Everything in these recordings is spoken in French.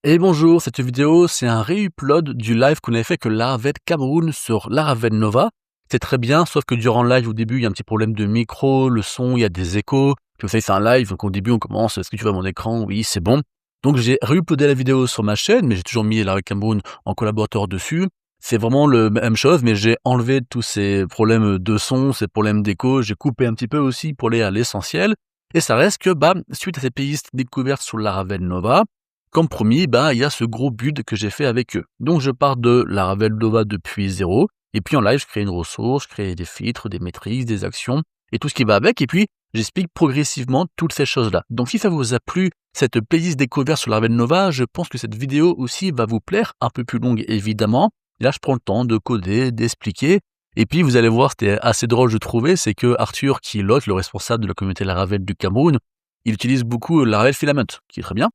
Et bonjour, cette vidéo, c'est un réupload du live qu'on avait fait avec Laravel Cameroun sur Laravel Nova. C'est très bien, sauf que durant le live, au début, il y a un petit problème de micro, le son, il y a des échos. Puis vous savez, c'est un live, donc au début, on commence, est-ce que tu vois mon écran? Oui, c'est bon. Donc j'ai réuploadé la vidéo sur ma chaîne, mais j'ai toujours mis Laravel Cameroun en collaborateur dessus. C'est vraiment la même chose, mais j'ai enlevé tous ces problèmes de son, ces problèmes d'écho. J'ai coupé un petit peu aussi pour aller à l'essentiel. Et ça reste que, suite à ces playlists découvertes sur Laravel Nova, comme promis, il y a ce gros build que j'ai fait avec eux. Donc je pars de Laravel Nova depuis zéro, et puis en live, je crée une ressource, je crée des filtres, des maîtrises, des actions, et tout ce qui va avec, et puis j'explique progressivement toutes ces choses-là. Donc si ça vous a plu, cette playlist découverte sur Laravel Nova, je pense que cette vidéo aussi va vous plaire, un peu plus longue évidemment. Là, je prends le temps de coder, d'expliquer, et puis vous allez voir, c'était assez drôle je trouvais, c'est que Arthur, qui est l'autre, le responsable de la communauté Laravel du Cameroun, il utilise beaucoup Laravel Filament, qui est très bien.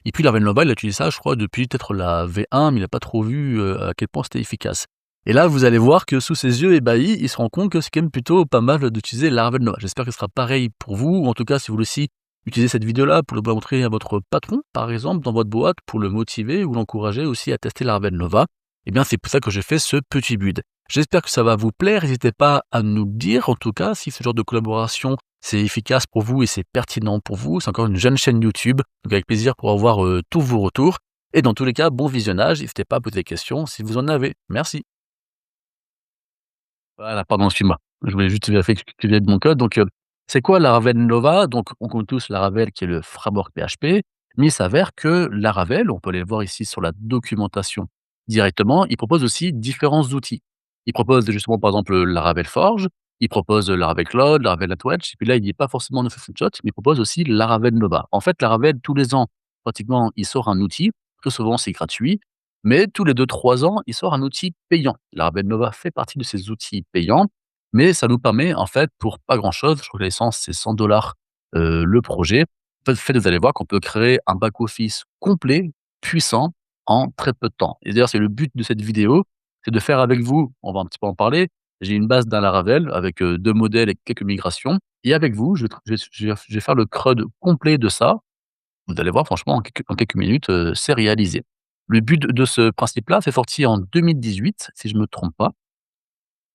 Et puis Laravel Nova, il a utilisé ça, je crois, depuis peut-être la V1, mais il n'a pas trop vu à quel point c'était efficace. Et là, vous allez voir que sous ses yeux ébahis, il se rend compte que c'est quand même plutôt pas mal d'utiliser Laravel Nova. J'espère que ce sera pareil pour vous, ou en tout cas, si vous voulez aussi utiliser cette vidéo-là pour le montrer à votre patron, par exemple, dans votre boîte, pour le motiver ou l'encourager aussi à tester Laravel Nova, eh bien, c'est pour ça que j'ai fait ce petit build. J'espère que ça va vous plaire. N'hésitez pas à nous le dire, en tout cas, si ce genre de collaboration c'est efficace pour vous et c'est pertinent pour vous. C'est encore une jeune chaîne YouTube, donc avec plaisir pour avoir tous vos retours. Et dans tous les cas, bon visionnage. N'hésitez pas à poser des questions si vous en avez. Merci. Voilà, pardon, excuse-moi. Je voulais juste vérifier que tu viens de mon code. Donc, c'est quoi Laravel Nova? Donc, on connaît tous Laravel qui est le framework PHP, mais il s'avère que Laravel, on peut aller le voir ici sur la documentation directement, il propose aussi différents outils. Il propose justement, par exemple, Laravel Forge, il propose Laravel Cloud, Laravel NetWatch, et puis là, il n'y est pas forcément de Shot, mais il propose aussi Laravel Nova. En fait, Laravel, tous les ans, pratiquement, il sort un outil. Très souvent, c'est gratuit. Mais tous les 2-3 ans, il sort un outil payant. Laravel Nova fait partie de ces outils payants, mais ça nous permet, en fait, pour pas grand-chose, je crois que la licence, c'est 100 le projet. En fait, vous allez voir qu'on peut créer un back office complet, puissant, en très peu de temps. Et d'ailleurs, c'est le but de cette vidéo, c'est de faire avec vous, on va un petit peu en parler, j'ai une base d'un Laravel avec, 2 modèles et quelques migrations, et avec vous, je vais faire le CRUD complet de ça. Vous allez voir, franchement, en quelques minutes, c'est réalisé. Le but de ce principe-là, c'est sorti en 2018, si je ne me trompe pas.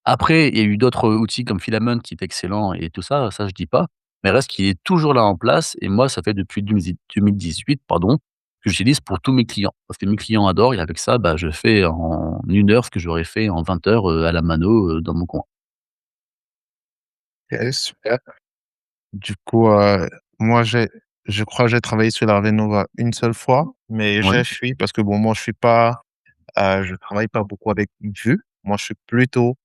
Après, il y a eu d'autres outils comme Filament qui est excellent et tout ça, ça je dis pas, mais reste qu'il est toujours là en place, et moi, ça fait depuis 2018, pardon, que j'utilise pour tous mes clients. Parce que mes clients adorent, et avec ça, je fais en 1 heure ce que j'aurais fait en 20 heures, à la mano, dans mon coin. OK, super. Du coup, moi, je crois que j'ai travaillé sur la Nova une seule fois, mais Oui, j'ai fui parce que bon, moi, je suis pas, je travaille pas beaucoup avec Vue. Moi, je suis plutôt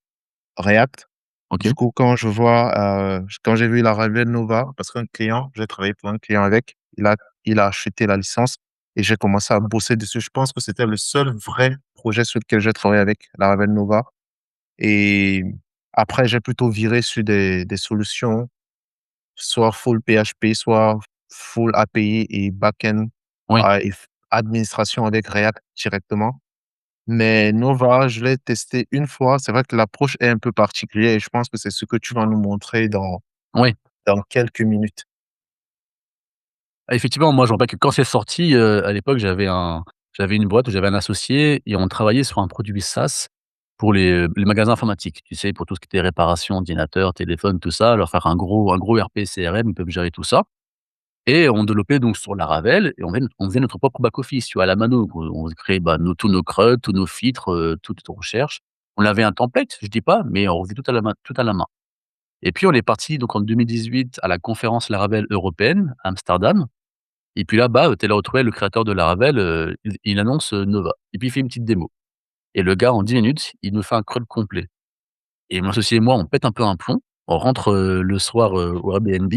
React. OK. Du coup, quand j'ai vu la Nova, parce qu'un client, j'ai travaillé pour un client avec, il a acheté la licence et j'ai commencé à bosser dessus. Je pense que c'était le seul vrai projet sur lequel j'ai travaillé avec la Nova, et après, j'ai plutôt viré sur des solutions soit full PHP, soit full API et backend, Oui. et administration avec React directement. Mais Nova, je l'ai testé une fois. C'est vrai que l'approche est un peu particulière et je pense que c'est ce que tu vas nous montrer Oui. dans quelques minutes. Ah, effectivement, moi, je me rappelle que quand c'est sorti, à l'époque, j'avais une boîte où j'avais un associé et on travaillait sur un produit SaaS pour les magasins informatiques. Tu sais, pour tout ce qui était réparation ordinateur, téléphone, tout ça, leur faire un gros ERP CRM, ils peuvent gérer tout ça, et on développait donc sur Laravel, et on faisait notre propre back office, tu vois, à la mano. On créait, tous nos CRUD, tous nos filtres, toute nos recherches. On avait un template, je dis pas, mais on faisait tout à la main, tout à la main. Et puis on est parti donc en 2018 à la conférence Laravel européenne à Amsterdam, et puis là-bas, tu es là retrouvé le créateur de Laravel, il annonce, Nova, et puis il fait une petite démo, et le gars en 10 minutes, il nous fait un crawl complet, et mon associé et moi, on pète un peu un plomb. On rentre, le soir, au Airbnb,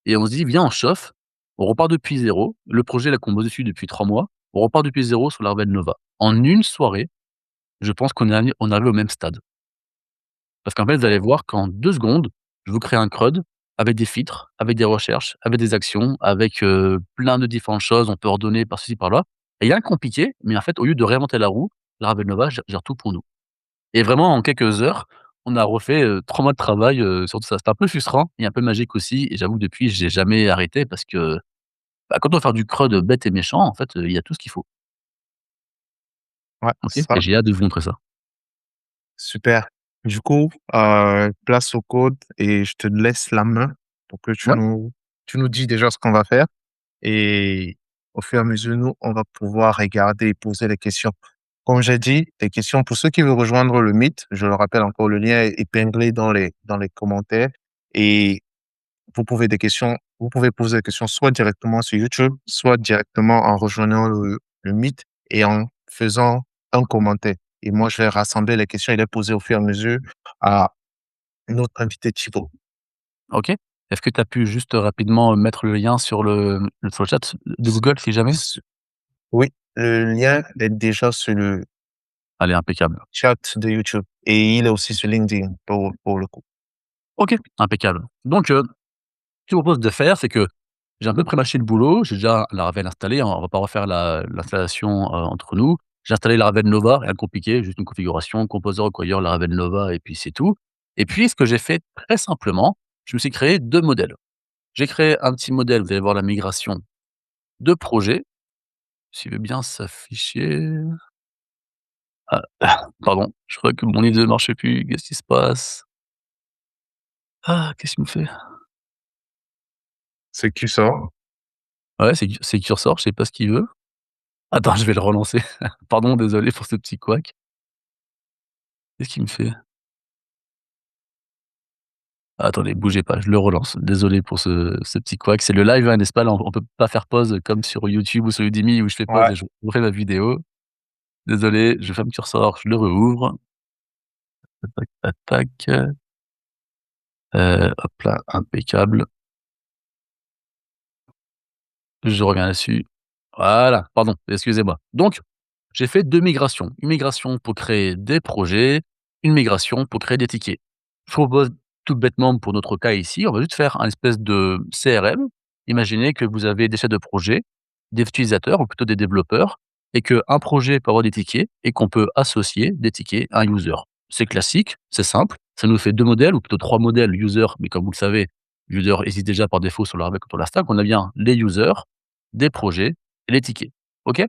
et on se dit: «Viens, on chauffe, on repart depuis zéro». Le projet là qu'on bosse dessus depuis 3 mois, on repart depuis zéro sur Laravel Nova. En une soirée, je pense qu'on est arrivé au même stade. Parce qu'en fait, vous allez voir qu'en 2 secondes, je vous crée un CRUD avec des filtres, avec des recherches, avec des actions, avec, plein de différentes choses. On peut ordonner par-ci par-là, et rien de compliqué, mais en fait, au lieu de réinventer la roue, Laravel Nova gère tout pour nous, et vraiment en quelques heures, on a refait, 3 mois de travail, sur tout ça. C'était un peu frustrant et un peu magique aussi, et j'avoue que depuis, j'ai jamais arrêté parce que, Bah, quand on veut faire du CRUD bête et méchant, en fait, il y a tout ce qu'il faut. Ouais, OK? ça, Et j'ai hâte de vous montrer ça. super. Du coup, place au code et je te laisse la main pour que Ouais, tu nous dis déjà ce qu'on va faire et au fur et à mesure, nous, on va pouvoir regarder et poser les questions. Comme j'ai dit, les questions pour ceux qui veulent rejoindre le Meet, je le rappelle encore, le lien est épinglé dans les commentaires et vous pouvez poser des questions soit directement sur YouTube, soit directement en rejoignant le Meet et en faisant un commentaire. Et moi, je vais rassembler les questions et les poser au fur et à mesure à notre invité Thibaut. OK. Est-ce que tu as pu juste rapidement mettre le lien sur le chat de S- Google si jamais? s- Oui, le lien est déjà sur le Allez, impeccable. chat de YouTube et il est aussi sur LinkedIn pour le coup. OK, impeccable. Donc, ce que je vous propose de faire, c'est que j'ai un peu pré-mâché le boulot, j'ai déjà Laravel installé, hein, on va pas refaire l'installation, entre nous. J'ai installé Laravel Nova, rien de compliqué, juste une configuration, composer, recueilleur, Laravel Nova et puis c'est tout. Et puis ce que j'ai fait très simplement, je me suis créé 2 modèles. J'ai créé un petit modèle, vous allez voir la migration de projet, s'il veut bien s'afficher. Ah, pardon, je crois que mon idée ne marche plus, qu'est-ce qui se passe? Ah, qu'est-ce qu'il me fait? C'est qui ça? Ouais, c'est Cursor, je sais pas ce qu'il veut. Attends, je vais le relancer. Pardon, désolé pour ce petit couac. Qu'est-ce qu'il me fait? Ah, attendez, bougez pas, je le relance. Désolé pour ce petit couac. C'est le live, hein, n'est-ce pas? Là, on peut pas faire pause comme sur YouTube ou sur Udemy où je fais pause Ouais, et je refais ma vidéo. Désolé, je ferme Cursor, je le rouvre. Tac, tac, tac. Hop là, impeccable. Je reviens dessus. Voilà, pardon, excusez-moi. Donc, j'ai fait 2 migrations. Une migration pour créer des projets, une migration pour créer des tickets. Je propose tout bêtement pour notre cas ici, on va juste faire un espèce de CRM. Imaginez que vous avez des chefs de projet, des utilisateurs ou plutôt des développeurs et qu'un projet peut avoir des tickets et qu'on peut associer des tickets à un user. C'est classique, c'est simple, ça nous fait 2 modèles ou plutôt 3 modèles user, mais comme vous le savez, user existe déjà par défaut sur Laravel quand on la stack. On a bien les users, des projets et les tickets. OK?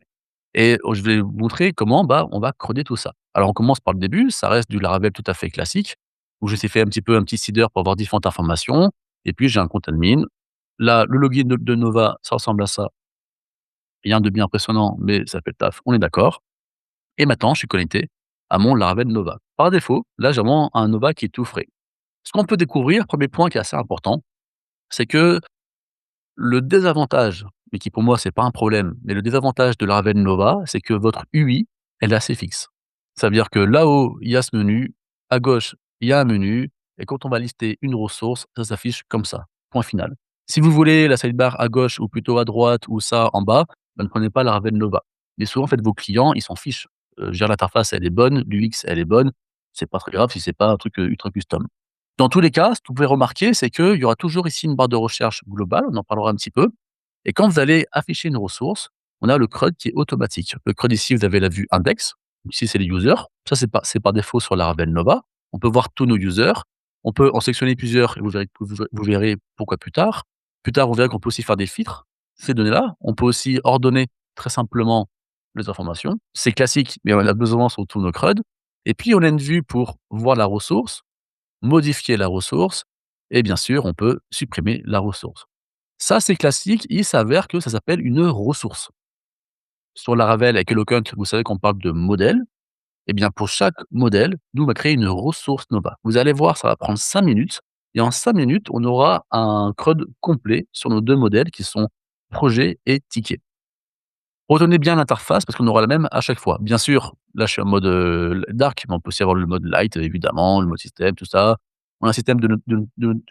Et je vais vous montrer comment, bah, on va coder tout ça. Alors on commence par le début, ça reste du Laravel tout à fait classique, où je fait un petit peu un petit seeder pour avoir différentes informations et puis j'ai un compte admin. Là, le login de Nova, ça ressemble à ça. Rien de bien impressionnant, mais ça fait le taf, on est d'accord. Et maintenant, je suis connecté à mon Laravel Nova. Par défaut, là, j'ai vraiment un Nova qui est tout frais. Ce qu'on peut découvrir, premier point qui est assez important, c'est que le désavantage, mais qui pour moi c'est pas un problème, mais le désavantage de Laravel Nova, c'est que votre UI, elle est assez fixe. Ça veut dire que là-haut, il y a ce menu, à gauche, il y a un menu et quand on va lister une ressource, ça s'affiche comme ça, point final. Si vous voulez la sidebar à gauche ou plutôt à droite ou ça en bas, ne prenez pas Laravel Nova. Mais souvent, en fait, vos clients, ils s'en fichent. Je veux dire l'interface, elle est bonne, l'UX, elle est bonne, c'est pas très grave si c'est pas un truc, ultra custom. Dans tous les cas, ce que vous pouvez remarquer, c'est qu'il y aura toujours ici une barre de recherche globale, on en parlera un petit peu. Et quand vous allez afficher une ressource, on a le CRUD qui est automatique. Le CRUD ici, vous avez la vue index. Ici, c'est les users. Ça, c'est par défaut sur Laravel Nova. On peut voir tous nos users. On peut en sélectionner plusieurs et vous verrez pourquoi plus tard. Plus tard, vous verrez qu'on peut aussi faire des filtres, ces données-là. On peut aussi ordonner très simplement les informations. C'est classique, mais on a besoin sur tous nos CRUD. Et puis, on a une vue pour voir la ressource, modifier la ressource et bien sûr, on peut supprimer la ressource. Ça, c'est classique, il s'avère que ça s'appelle une ressource. Sur Laravel avec Eloquent, vous savez qu'on parle de modèle. Eh bien, pour chaque modèle, nous, on va créer une ressource Nova. Vous allez voir, ça va prendre 5 minutes et en 5 minutes, on aura un CRUD complet sur nos 2 modèles qui sont projet et ticket. Retenez bien l'interface parce qu'on aura la même à chaque fois. Bien sûr, là, je suis en mode, dark, mais on peut aussi avoir le mode light, évidemment, le mode système, tout ça. On a un système de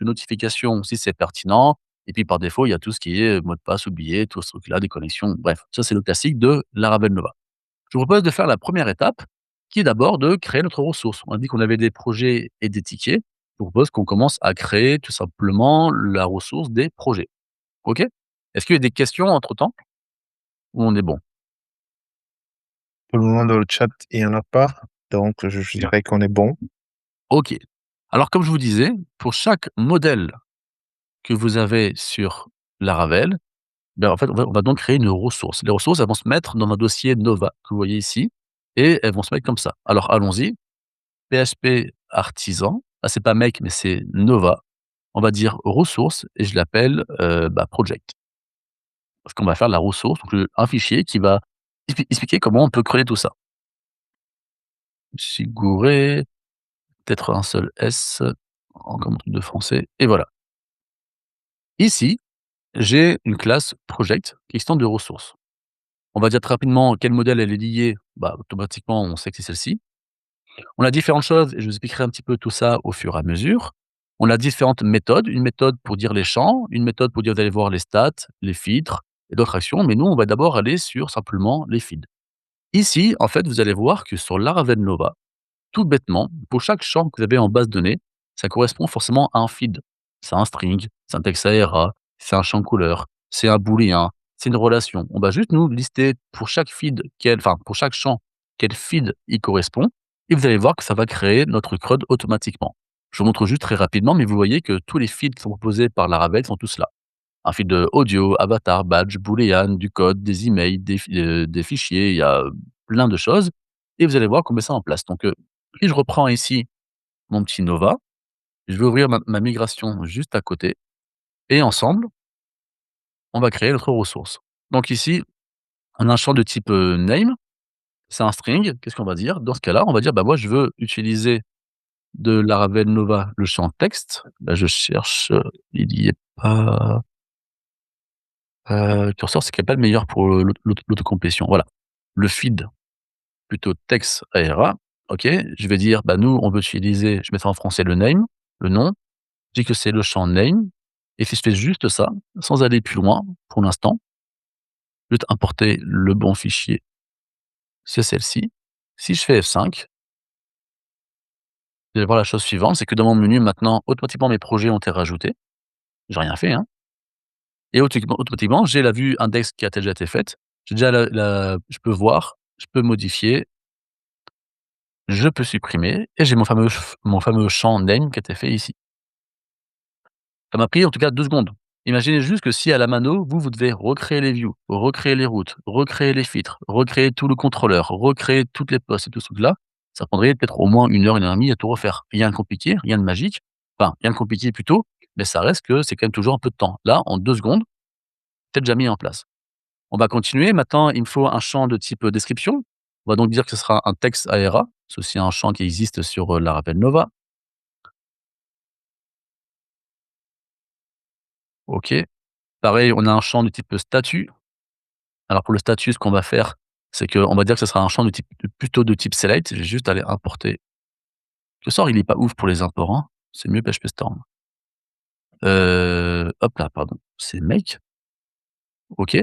notification si c'est pertinent et puis par défaut, il y a tout ce qui est, mot de passe oublié, tout ce truc-là, des connexions, bref, ça, c'est le classique de Laravel Nova. Je vous propose de faire la première étape qui est d'abord de créer notre ressource. On a dit qu'on avait des projets et des tickets. Je vous propose qu'on commence à créer tout simplement la ressource des projets. OK? Est-ce qu'il y a des questions entre-temps ou on est bon? pour le moment dans le chat, il y en a pas, donc je dirais qu'on est bon. OK. Alors comme je vous disais, pour chaque modèle que vous avez sur Laravel, Ben, en fait, on va donc créer une ressource. Les ressources, elles vont se mettre dans un dossier Nova que vous voyez ici et elles vont se mettre comme ça. Alors allons-y, PHP artisan, ah, c'est pas make, mais c'est Nova. On va dire ressource et je l'appelle, project. Parce qu'on va faire la ressource, donc un fichier qui va expliquer comment on peut créer tout ça. Sigouret, peut-être un seul S, encore un truc de français et voilà. Ici, j'ai une classe project qui est extend de ressources. On va dire très rapidement quel modèle elle est liée, bah, automatiquement on sait que c'est celle-ci. On a différentes choses et je vous expliquerai un petit peu tout ça au fur et à mesure. On a différentes méthodes, une méthode pour dire les champs, une méthode pour dire d'aller voir les stats, les filtres et d'autres actions, mais nous on va d'abord aller sur simplement les feeds. Ici, en fait, vous allez voir que sur Laravel Nova, tout bêtement, pour chaque champ que vous avez en base de données, ça correspond forcément à un feed. C'est un string, c'est un texte ARA, c'est un champ couleur, c'est un booléen, c'est une relation. On va juste nous lister pour chaque feed, pour chaque champ, quel feed y correspond, et vous allez voir que ça va créer notre CRUD automatiquement. Je vous montre juste très rapidement, mais vous voyez que tous les feeds qui sont proposés par Laravel sont tous là. Un feed de audio, avatar, badge, booléen, du code, des emails, des fichiers, il y a plein de choses, et vous allez voir qu'on met ça en place. Donc, si je reprends ici mon petit Nova, je vais ouvrir ma migration juste à côté et ensemble, on va créer notre ressource. Donc ici, on a un champ de type, name, c'est un string. Qu'est-ce qu'on va dire? Dans ce cas-là, on va dire: «Bah, moi, je veux utiliser de Laravel Nova le champ texte». Là, je cherche, il y est pas, curseur, c'est qui est pas le meilleur pour, l'autocomplétion. Voilà, le feed plutôt texte ARA. OK, je vais dire: «Bah, nous, on veut utiliser», je mettrai en français le name, le nom. Je dis que c'est le champ name et si je fais juste ça, sans aller plus loin pour l'instant, juste importer le bon fichier, c'est celle-ci. Si je fais F5, vous allez voir la chose suivante, c'est que dans mon menu maintenant, automatiquement mes projets ont été rajoutés. J'ai rien fait, hein, et automatiquement, j'ai la vue index qui a déjà été faite. J'ai déjà je peux voir, je peux modifier, je peux supprimer et j'ai mon fameux champ name qui a été fait ici. Ça m'a pris en tout cas 2 secondes. Imaginez juste que si à la mano, vous devez recréer les views, recréer les routes, recréer les filtres, recréer tout le contrôleur, recréer toutes les postes et tout ce truc-là, ça prendrait peut-être au moins 1 heure et demie à tout refaire. Rien de compliqué, rien de magique, enfin rien de compliqué plutôt, mais ça reste que c'est quand même toujours un peu de temps. Là, en 2 secondes, c'est déjà mis en place. On va continuer. Maintenant, il me faut un champ de type, description. On va donc dire que ce sera un texte ARA. C'est aussi un champ qui existe sur, Laravel Nova. OK. Pareil, on a un champ de type statut. Alors pour le statut, ce qu'on va faire, c'est qu'on va dire que ce sera un champ de type plutôt de type select. Je vais juste aller importer. Le sort, il est pas ouf pour les imports, hein. C'est mieux PHP Storm. Hop là, pardon, c'est make. OK.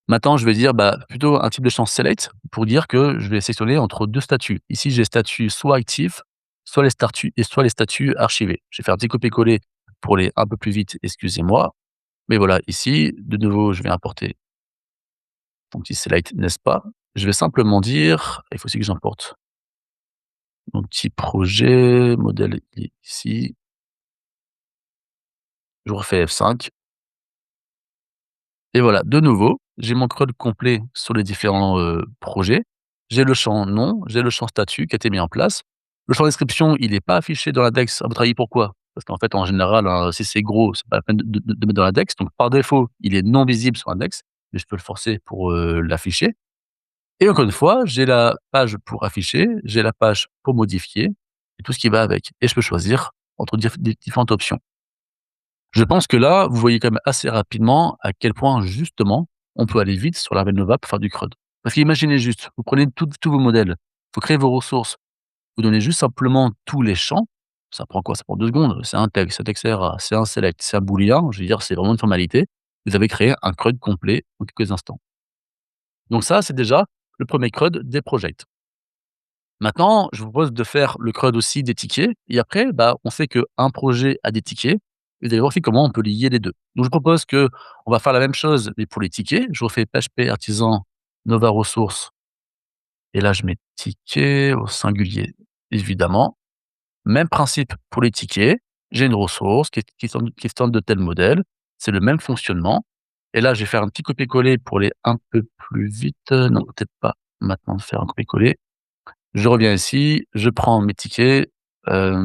Maintenant, je vais dire, bah, plutôt un type de champ select pour dire que je vais sélectionner entre 2 statuts. Ici, j'ai statut soit actif, soit les statuts archivés. Je vais faire un petit copier-coller pour aller un peu plus vite, excusez-moi. Mais voilà, ici, de nouveau, je vais importer mon petit select, n'est-ce pas? Je vais simplement dire, il faut aussi que j'importe mon petit projet, modèle i ici, je refais F5 et voilà, de nouveau, j'ai mon CRUD complet sur les différents, projets. J'ai le champ nom, j'ai le champ statut qui a été mis en place. Le champ description, il est pas affiché dans l'index. À votre avis, pourquoi? Parce qu'en fait, en général, hein, si c'est gros, c'est pas la peine de mettre dans l'index. Donc par défaut, il est non visible sur l'index, mais je peux le forcer pour, l'afficher. Et encore une fois, j'ai la page pour afficher, j'ai la page pour modifier et tout ce qui va avec et je peux choisir entre différentes options. Je pense que là, vous voyez quand même assez rapidement à quel point justement on peut aller vite sur la Nova pour faire du CRUD. Parce qu'imaginez juste, vous prenez tous vos modèles, vous créez vos ressources, vous donnez juste simplement tous les champs, ça prend quoi? Ça prend 2 secondes, c'est un texte, un texte RA, c'est un select, c'est un booléen, je veux dire, c'est vraiment une formalité. Vous avez créé un CRUD complet en quelques instants. Donc ça, c'est déjà le premier CRUD des projects. Maintenant, je vous propose de faire le CRUD aussi des tickets et après, bah, on sait qu'un projet a des tickets. Vous allez voir aussi comment on peut lier les 2. Donc je propose qu'on va faire la même chose, mais pour les tickets. Je refais PHP artisan Nova ressources et là je mets ticket au singulier, évidemment. Même principe pour les tickets. J'ai une ressource qui est de tel modèle. C'est le même fonctionnement Et là, je vais faire un petit copier-coller pour aller un peu plus vite. Non, peut-être pas maintenant de faire un copier-coller. Je reviens ici, je prends mes tickets, même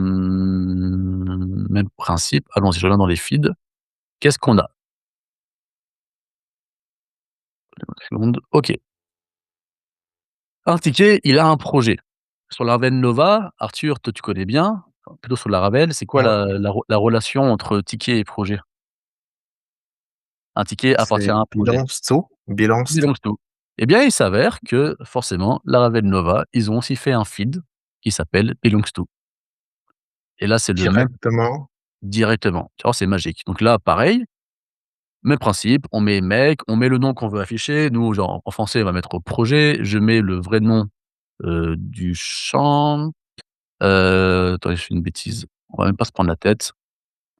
principe. Allons-y, je reviens dans les feeds. Qu'est-ce qu'on a? Seconde. OK. Un ticket, il a un projet. Sur Laravel Nova, Arthur, toi tu connais bien, plutôt sur Laravel, c'est quoi Ouais, la relation entre ticket et projet? Un ticket appartient à c'est un projet. belongs to. Belongs to. Eh bien, il s'avère que forcément, Laravel Nova, ils ont aussi fait un feed qui s'appelle belongs to. Et là, c'est le même Directement. directement. Tu vois, c'est magique. Donc là, pareil, même principe, on met mec, on met le nom qu'on veut afficher. Nous, genre en français, on va mettre projet. Je mets le vrai nom, du champ. Attendez, je fais une bêtise. On va même pas se prendre la tête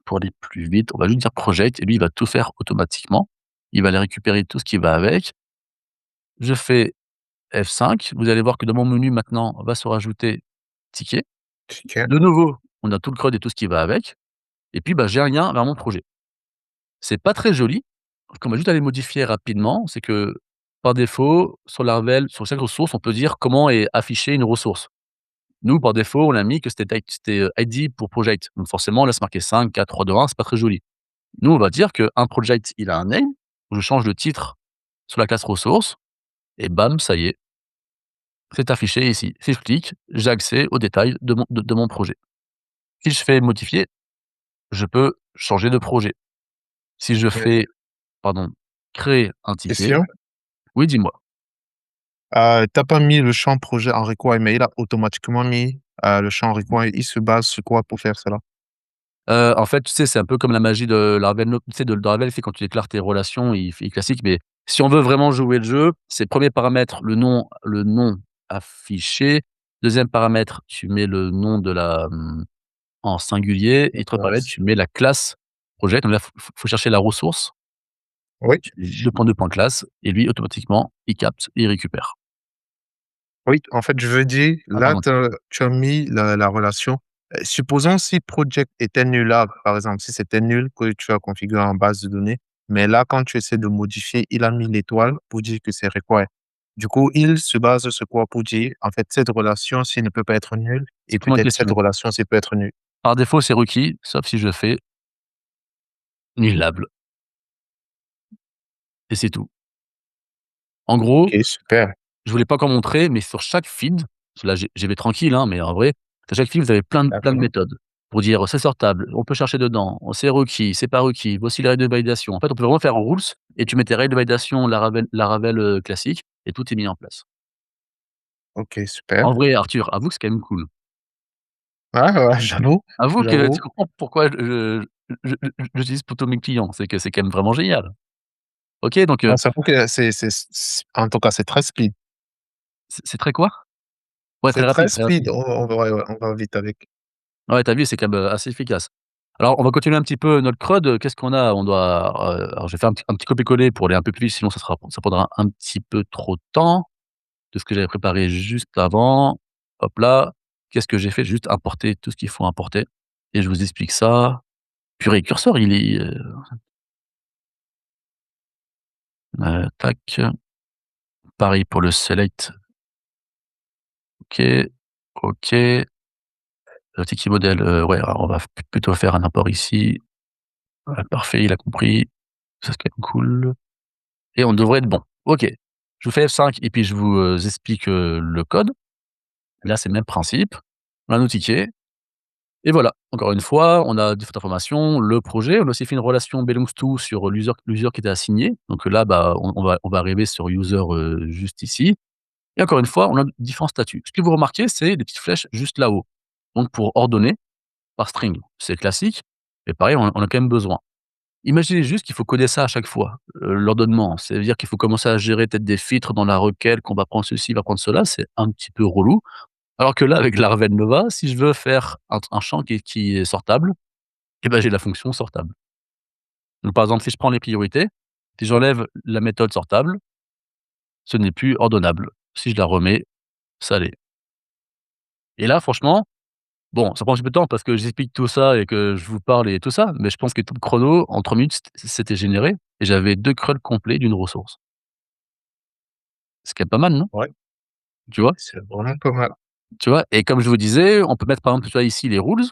pour aller plus vite. On va juste dire project et lui, il va tout faire automatiquement. Il va aller récupérer tout ce qui va avec. Je fais F5. Vous allez voir que dans mon menu maintenant, va se rajouter ticket. OK. De nouveau, on a tout le CRUD et tout ce qui va avec. Et puis, bah, j'ai un lien vers mon projet. C'est pas très joli. Ce qu'on va juste aller modifier rapidement, c'est que par défaut, sur Laravel, sur chaque ressource, on peut dire comment est affichée une ressource. Nous, par défaut, on a mis que c'était ID pour project. Donc forcément, là, c'est marqué 5, 4, 3, 2, 1, c'est pas très joli. Nous, on va dire qu'un project, il a un name. Je change le titre sur la classe ressource et bam, ça y est, c'est affiché ici. Si je clique, j'ai accès aux détails de mon projet. Si je fais modifier, je peux changer de projet. Si je OK. fais, pardon, créer un ticket, Question? oui, dis-moi. Tu pas mis le champ projet en require, mais il a automatiquement mis, le champ require. Il se base sur quoi pour faire cela? En fait, tu sais, c'est un peu comme la magie de Laravel, tu sais, de Laravel, c'est quand tu déclares tes relations, il classique, mais si on veut vraiment jouer le jeu, c'est premier paramètre, le nom affiché. Deuxième paramètre, tu mets le nom de en singulier et 3 paramètres, Classe. tu mets la classe projet. Donc là, faut chercher la ressource, Oui, tu mets 2 classe et lui, automatiquement, il capte et il récupère. oui, en fait, je veux dire, Ah là, pardon. tu as mis la relation. Supposons si project était nul là, par exemple, si c'était nul que tu as configuré en base de données, mais là, quand tu essaies de modifier, il a mis l'étoile pour dire que c'est require. Du coup, il se base sur quoi pour dire, en fait, cette relation, s'il ne peut pas être nulle, et C'est comment une peut-être cette question. relation, s'il peut être nulle. Par défaut, c'est requis, sauf si je fais nullable et c'est tout. En gros, OK, super. je voulais pas encore montrer, mais sur chaque feed, parce que là, j'y vais tranquille, hein, mais en vrai, sur chaque feed, vous avez plein de D'accord. méthodes pour dire: «C'est sortable, on peut chercher dedans, c'est requis, c'est pas requis, voici les règles de validation». En fait, on peut vraiment faire en rules et tu mets tes règles de validation Laravel, classique et tout est mis en place. OK, super. En vrai, Arthur, avoue que c'est quand même cool. Ouais, ouais, j'avoue, Avoue que tu j'avoue. comprends pourquoi j'utilise plutôt mes clients, c'est que c'est quand même vraiment génial. OK, donc Ouais, j'avoue que c'est en tout cas, c'est très speed. c'est très quoi? Ouais, C'est très très rapide, très speed, rapide. on va ouais, ouais, on va vite avec. Ouais, tu as vu, c'est quand même, assez efficace. Alors, on va continuer un petit peu notre CRUD, qu'est-ce qu'on a? On doit, alors je vais faire un petit copier-coller pour aller un peu plus vite, sinon ça prendra un petit peu trop de temps, de ce que j'avais préparé juste avant. Hop là, qu'est-ce que j'ai fait? J'ai juste importé tout ce qu'il faut importer et je vous explique ça. Purée, curseur, il est, tac, pareil pour le select, OK, OK. Le Tiki modèle, ouais, alors on va plutôt faire un import ici. Ouais, parfait, il a compris. Ça, c'est quand même cool. Et on devrait être bon. OK. Je vous fais F5 et puis je vous, explique, le code. Là, c'est le même principe. On a nos tickets et voilà. Encore une fois, on a différentes informations, le projet. On a aussi fait une relation belongs to sur l'user qui était assigné. Donc là, bah, on va arriver sur user, juste ici et encore une fois, on a différents statuts. Ce que vous remarquez, c'est des petites flèches juste là-haut. Donc pour ordonner par string, c'est classique, mais pareil, on a quand même besoin. Imaginez juste qu'il faut coder ça à chaque fois, l'ordonnement. C'est-à-dire qu'il faut commencer à gérer peut-être des filtres dans la requête, qu'on va prendre ceci, va prendre cela, c'est un petit peu relou. Alors que là, avec Laravel Nova, si je veux faire un champ qui est sortable, et ben, j'ai la fonction sortable. Donc par exemple, si je prends les priorités, si j'enlève la méthode sortable, ce n'est plus ordonnable. Si je la remets, ça l'est. Et là, franchement, Bon, ça prend un petit peu de temps parce que j'explique tout ça et que je vous parle et tout ça, mais je pense que tout le chrono, en 3 minutes, c'était généré et j'avais 2 CRUD complets d'une ressource. C'est quand même pas mal, non? Ouais, Tu vois? c'est vraiment pas mal. Tu vois? Et comme je vous disais, on peut mettre par exemple, tu vois ici les rules.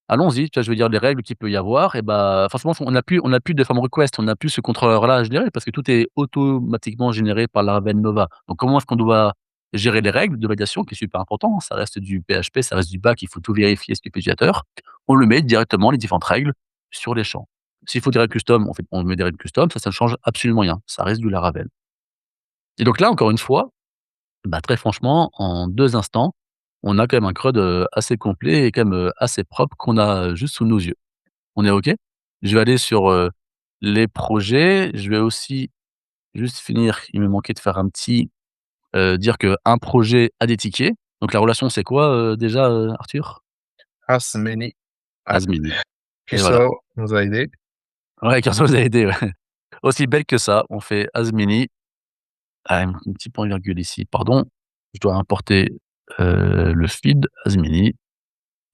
Allons-y, tu vois? Je veux dire les règles qu'il peut y avoir et bah, forcément on n'a plus de form request, on n'a plus ce contrôleur-là à générer parce que tout est automatiquement généré par Laravel Nova. Donc comment est-ce qu'on doit gérer les règles de validation qui est super important, hein, ça reste du PHP, ça reste du back, il faut tout vérifier ce qui est utilisateur. On le met directement les différentes règles sur les champs. S'il faut des règles custom, on met des règles custom, ça ne change absolument rien, ça reste du Laravel. Et donc là, encore une fois, bah, très franchement, en 2 instants, on a quand même un CRUD, assez complet et quand même, assez propre qu'on a, juste sous nos yeux. On est OK? Je vais aller sur, les projets. Je vais aussi juste finir, il me manquait de faire un petit, dire qu'un projet a des tickets. Donc la relation, c'est quoi, déjà, Arthur? As many. Ouais, Asmini et voilà. Cursor nous a aidés. Ouais, Cursor vous a aidé, ouais. Aussi belle que ça, on fait Asmini. Ah, un petit point virgule ici, pardon. Je dois importer, le feed Asmini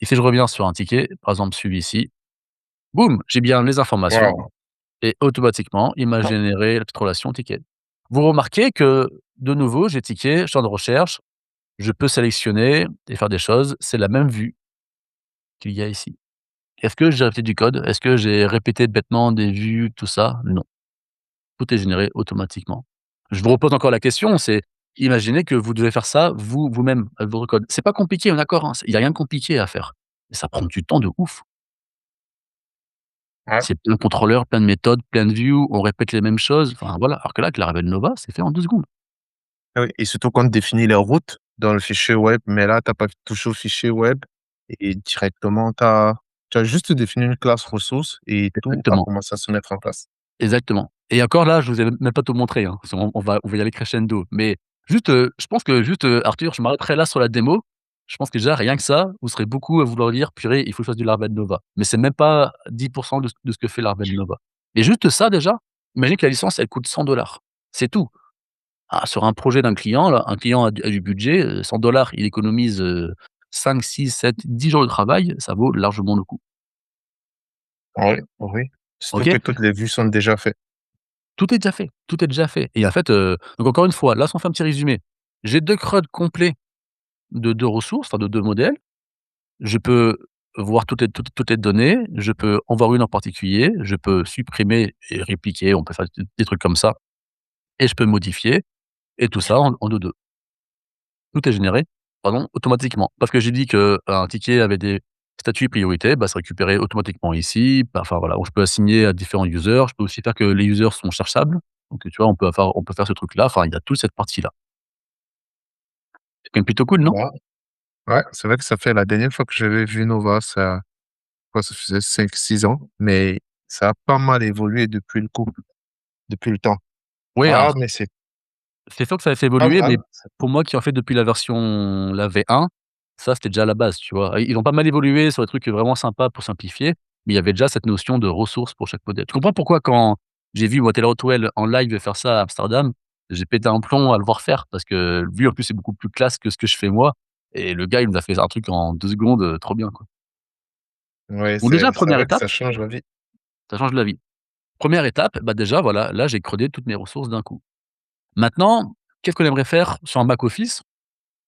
et si je reviens sur un ticket, par exemple celui ci, boum, j'ai bien les informations. Waouh! Et automatiquement, il m'a généré la petite relation ticket. Vous remarquez que, de nouveau, j'ai ticket, champ de recherche, je peux sélectionner et faire des choses. C'est la même vue qu'il y a ici. Est-ce que j'ai répété du code? Est-ce que j'ai répété bêtement des vues, tout ça? Non. Tout est généré automatiquement. Je vous repose encore la question, c'est imaginez que vous devez faire ça vous-même avec votre code. C'est pas compliqué, on est d'accord, hein, il y a rien de compliqué à faire. Mais ça prend du temps de ouf. Ouais. C'est plein de contrôleurs, plein de méthodes, plein de views, on répète les mêmes choses, enfin voilà. Alors que là, avec Laravel Nova, c'est fait en 2 secondes. Ah oui et surtout quand on définit les routes dans le fichier web, mais là, tu as pas touché au fichier web et directement tu as juste défini une classe ressource et tout a Exactement, commencé à se mettre en place. exactement. Et encore là, je vous ai même pas tout montré, hein, parce qu'on va y aller crescendo. Mais juste, je pense que juste, Arthur, je m'arrêterai là sur la démo. Je pense que déjà rien que ça, vous serez beaucoup à vouloir dire: «Purée, il faut que je fasse du Laravel Nova». Mais c'est même pas 10 de ce que fait Laravel Nova. Et juste ça déjà, imaginez que la licence, elle coûte 100. C'est tout. Ah, sur un projet d'un client là, un client a du budget, 100, il économise, 5, 6, 7, 10 jours de travail, ça vaut largement le coup. Oui, oui. Surtout que OK? toutes les vues sont déjà faites. Tout est déjà fait, tout est déjà fait et en fait, donc encore une fois, là, si on fait un petit résumé, j'ai 2 CRUD complets de 2 ressources, enfin de 2 modèles. Je peux voir toutes les données, je peux en voir une en particulier, je peux supprimer et répliquer, on peut faire des trucs comme ça et je peux modifier et tout ça en 2-2. Tout est généré, pardon, automatiquement. Parce que j'ai dit qu'un ticket avait des statuts priorité, bah, c'est récupéré automatiquement ici. Bah, enfin voilà, je peux assigner à différents users. Je peux aussi faire que les users sont cherchables. Donc tu vois, on peut faire ce truc-là. Enfin, il y a toute cette partie-là. C'est quand même plutôt cool, non? Ouais, ouais, c'est vrai que ça fait la dernière fois que j'avais vu Nova, ça quoi, ça faisait 5 6 ans, mais ça a pas mal évolué depuis le temps. Oui, Ah, alors mais c'est c'est sûr que ça a fait pas évoluer, mal. mais pour moi qui en fait depuis la V1, ça c'était déjà la base, tu vois? Ils ont pas mal évolué sur des trucs vraiment sympas pour simplifier, mais il y avait déjà cette notion de ressources pour chaque modèle. Tu comprends pourquoi quand j'ai vu Taylor Otwell en live faire ça à Amsterdam, j'ai pété un plomb à le voir faire parce que lui en plus c'est beaucoup plus classe que ce que je fais moi et le gars il nous a fait un truc en 2 secondes, trop bien, quoi. Ouais, Donc déjà c'est première vrai que étape, ça change la vie. ça change la vie. Première étape, bah, déjà voilà, là j'ai crodé toutes mes ressources d'un coup. Maintenant, qu'est-ce qu'on aimerait faire sur un back office?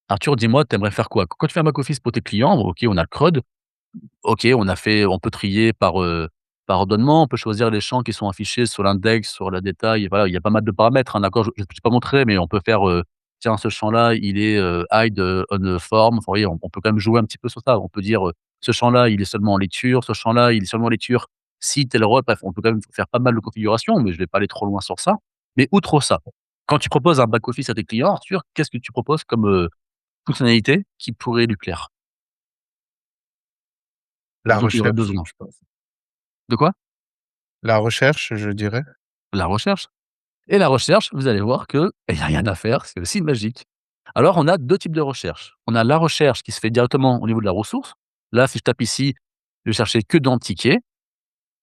Arthur, dis-moi, tu aimerais faire quoi? Quand tu fais un back office pour tes clients, OK, on a le CRUD, OK, on peut trier par ordonnement, on peut choisir les champs qui sont affichés sur l'index, sur la détail, voilà, il y a pas mal de paramètres, hein, d'accord? Je ne t'ai pas montré, mais on peut faire, tiens, ce champ-là, il est, hide, on, form. Enfin, vous voyez, on peut quand même jouer un petit peu sur ça. On peut dire, ce champ-là, il est seulement en lecture, ce champ-là, il est seulement en lecture si tel rôle. Bref, on peut quand même faire pas mal de configurations, mais je vais pas aller trop loin sur ça. Mais outre ça, quand tu proposes un back office à tes clients, Arthur, qu'est-ce que tu proposes comme, fonctionnalité qui pourrait lui plaire, La dont il aurait recherche, besoin. je pense. De quoi? La recherche, je dirais. La recherche. Et la recherche, vous allez voir qu'il y a rien à faire, c'est aussi magique. Alors on a 2 types de recherche. On a la recherche qui se fait directement au niveau de la ressource. Là, si je tape ici, je vais chercher que dans ticket.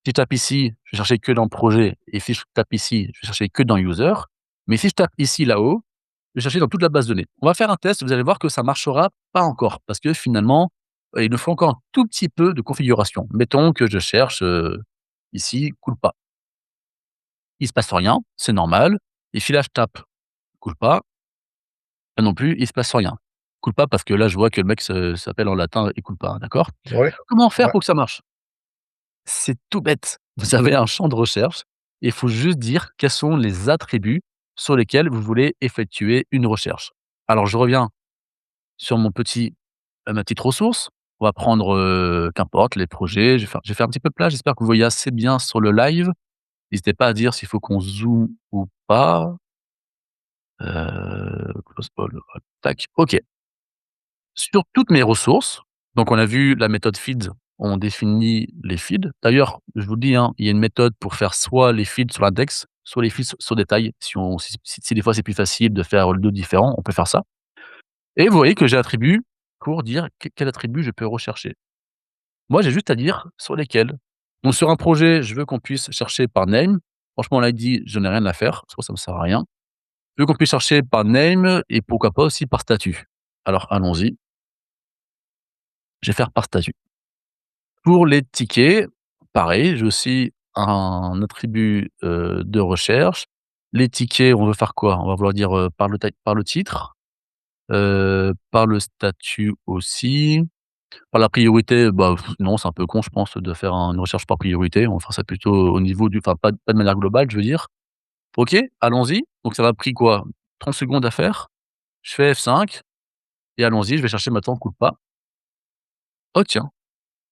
Si je tape ici, je vais chercher que dans projet et si je tape ici, je vais chercher que dans user. Mais si je tape ici, là-haut, je vais chercher dans toute la base de données. On va faire un test, vous allez voir que ça marchera pas encore parce que finalement, il nous faut encore un tout petit peu de configuration. Mettons que je cherche, ici culpa. Il se passe rien, c'est normal et si là je tape culpa, là non plus, il se passe rien. Culpa parce que là je vois que le mec s'appelle en latin inculpa, d'accord? Oui, Comment faire ouais. pour que ça marche? C'est tout bête. Vous avez un champ de recherche et il faut juste dire quels sont les attributs sur lesquels vous voulez effectuer une recherche. Alors je reviens sur ma petite ressource. On va prendre, qu'importe les projets. Je vais faire un petit peu plat, j'espère que vous voyez assez bien sur le live. N'hésitez pas à dire s'il faut qu'on zoome ou pas. Close all, tac, OK. Sur toutes mes ressources, donc on a vu la méthode feed, on définit les feeds. D'ailleurs, je vous le dis, hein, il y a une méthode pour faire soit les feeds sur l'index, soit les feeds sur détail. Si des fois c'est plus facile de faire les 2 différents, on peut faire ça et vous voyez que j'ai attribut pour dire quel attribut je peux rechercher. Moi, j'ai juste à dire sur lesquels. Donc sur un projet, je veux qu'on puisse chercher par name. Franchement, l'ID, je n'ai rien à faire, parce que ça me sert à rien. Je veux qu'on puisse chercher par name et pourquoi pas aussi par statut. Alors allons-y, je vais faire par statut. Pour les tickets, pareil, j'ai aussi un attribut, de recherche. Les tickets, on veut faire quoi? On va vouloir dire, par le titre, par le statut aussi, par la priorité, bah, non, c'est un peu con, je pense, de faire une recherche par priorité. On va faire ça plutôt au niveau du pas de manière globale, je veux dire. OK, allons-y. Donc ça m'a pris quoi? 30 secondes à faire. Je fais F5 et allons-y, je vais chercher maintenant Coupa. Oh tiens!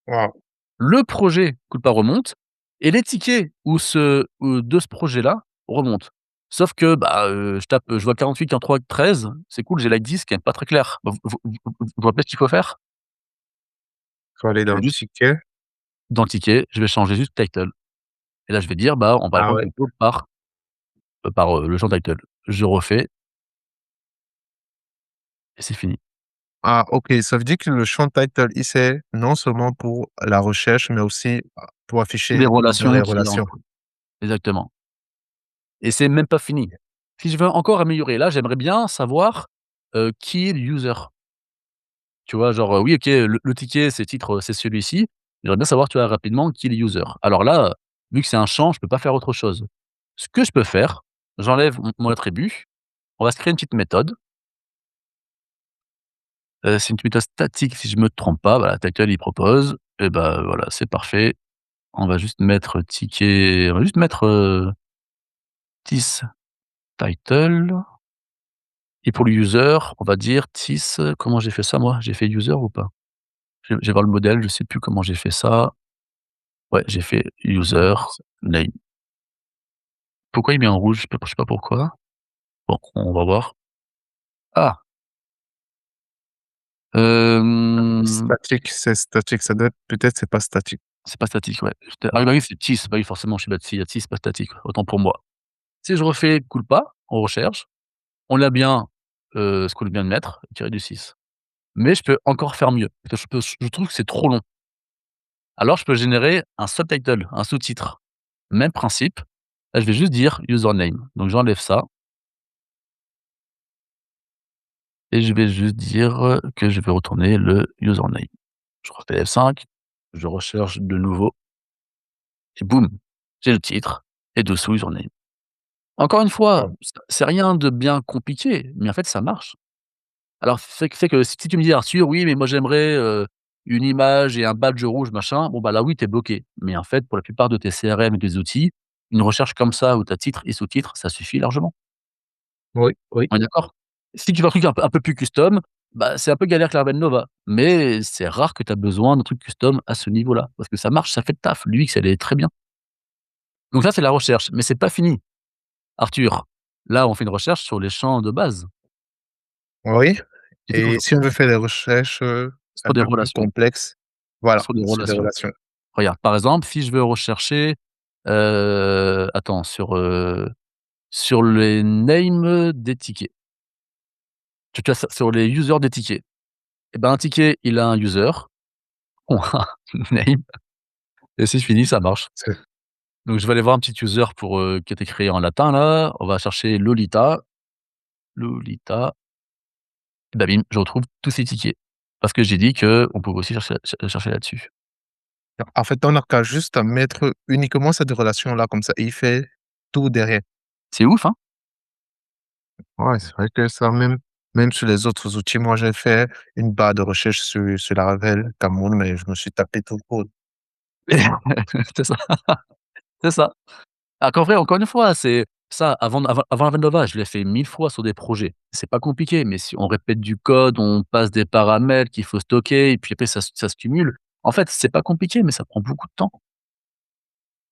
Waouh! Le projet Culpa remonte et les tickets de ce projet-là remontent. Sauf que, bah, je vois 48, 43, 13, c'est cool, j'ai l'ID, c'est quand même pas très clair. Bah, vous rappelez ce qu'il faut faire? Faut aller Je dans vais juste ticket. dans le ticket, je vais changer juste title et là, je vais dire, bah, on va Ah répondre ouais. plutôt le champ title. Je refais et c'est fini. Ah OK, ça veut dire que le champ title, il sert non seulement pour la recherche, mais aussi, pour Toutes les afficher dans relations les qu'il y a relations. entre eux. Exactement et c'est même pas fini. Si je veux encore améliorer, là, j'aimerais bien savoir, qui est le user. Tu vois? Genre, oui, OK, le ticket, c'est titre, c'est celui-ci. J'aimerais bien savoir, tu vois, rapidement qui est le user. Alors là, vu que c'est un champ, je peux pas faire autre chose. Ce que je peux faire, j'enlève mon attribut, on va se créer une petite méthode. C'est une méthode statique si je me trompe pas, voilà, Title il propose et bah, voilà, c'est parfait. On va juste mettre ticket, on va juste mettre, this title et pour le user, on va dire this, comment j'ai fait ça moi? J'ai fait user ou pas? Je vais voir le modèle, je sais plus comment j'ai fait ça. Ouais, j'ai fait user name. Pourquoi il met en rouge? Je sais pas pourquoi. Bon, on va voir. Ah! Hem, C'est statique, ça doit être peut-être c'est pas statique. c'est pas statique, ouais. Ah oui, bah oui, c'est TIS. Bah oui, forcément, je suis bête. S'il y a TIS, c'est pas statique, autant pour moi. Si je refais culpa, on recherche, on a bien, ce qu'on vient de mettre, tiré du 6. Mais je peux encore faire mieux, parce que je trouve que c'est trop long. Alors je peux générer un subtitle, un sous-titre. Même principe, là je vais juste dire username. Donc j'enlève ça et je vais juste dire, que je vais retourner le username. Je refais F5, je recherche de nouveau et boum, j'ai le titre et dessous username. Encore une fois, Waouh! c'est rien de bien compliqué, mais en fait ça marche. Alors c'est que si tu me dis: «Arthur, oui, mais moi j'aimerais, une image et un badge rouge machin», bon bah là oui, tu es bloqué. Mais en fait, pour la plupart de tes CRM et tes outils, une recherche comme ça où tu as titre et sous-titre, ça suffit largement. Oui, oui. On est d'accord? Si tu veux un truc un peu plus custom, bah, c'est un peu galère que Laravel Nova, mais c'est rare que tu as besoin d'un truc custom à ce niveau-là, parce que ça marche, ça fait le taf. L'UX, elle est très bien. Donc là, c'est la recherche, mais c'est pas fini. Arthur, là, on fait une recherche sur les champs de base. Oui, Tu sais et si on veut faire des recherches, un sur des peu plus relations, complexes, voilà, sur des sur des relations. relations. Regarde, par exemple, si je veux rechercher, attends, sur les names des tickets. Tu vois, sur les users des tickets. Et ben, un ticket, il a un user, ou un name, et c'est fini, ça marche. C'est Donc je vais aller voir un petit user pour, qui a été créé en latin là. On va chercher Lolita, Lolita, et bah bim, je retrouve tous ces tickets. parce que j'ai dit qu'on pouvait aussi chercher là-dessus. En fait, on n'a qu'à juste mettre uniquement cette relation-là comme ça, et il fait tout derrière. C'est ouf, hein? Ouais, c'est vrai que ça, même sur les autres outils, moi, j'ai fait une barre de recherche sur Laravel Cameroun, mais je me suis tapé tout le code. C'est ça, c'est ça. Alors qu'en vrai, encore une fois, c'est ça, avant Avenova, je l'ai fait 1000 fois sur des projets. C'est pas compliqué, mais si on répète du code, on passe des paramètres qu'il faut stocker et puis après ça se cumule. En fait, c'est pas compliqué, mais ça prend beaucoup de temps.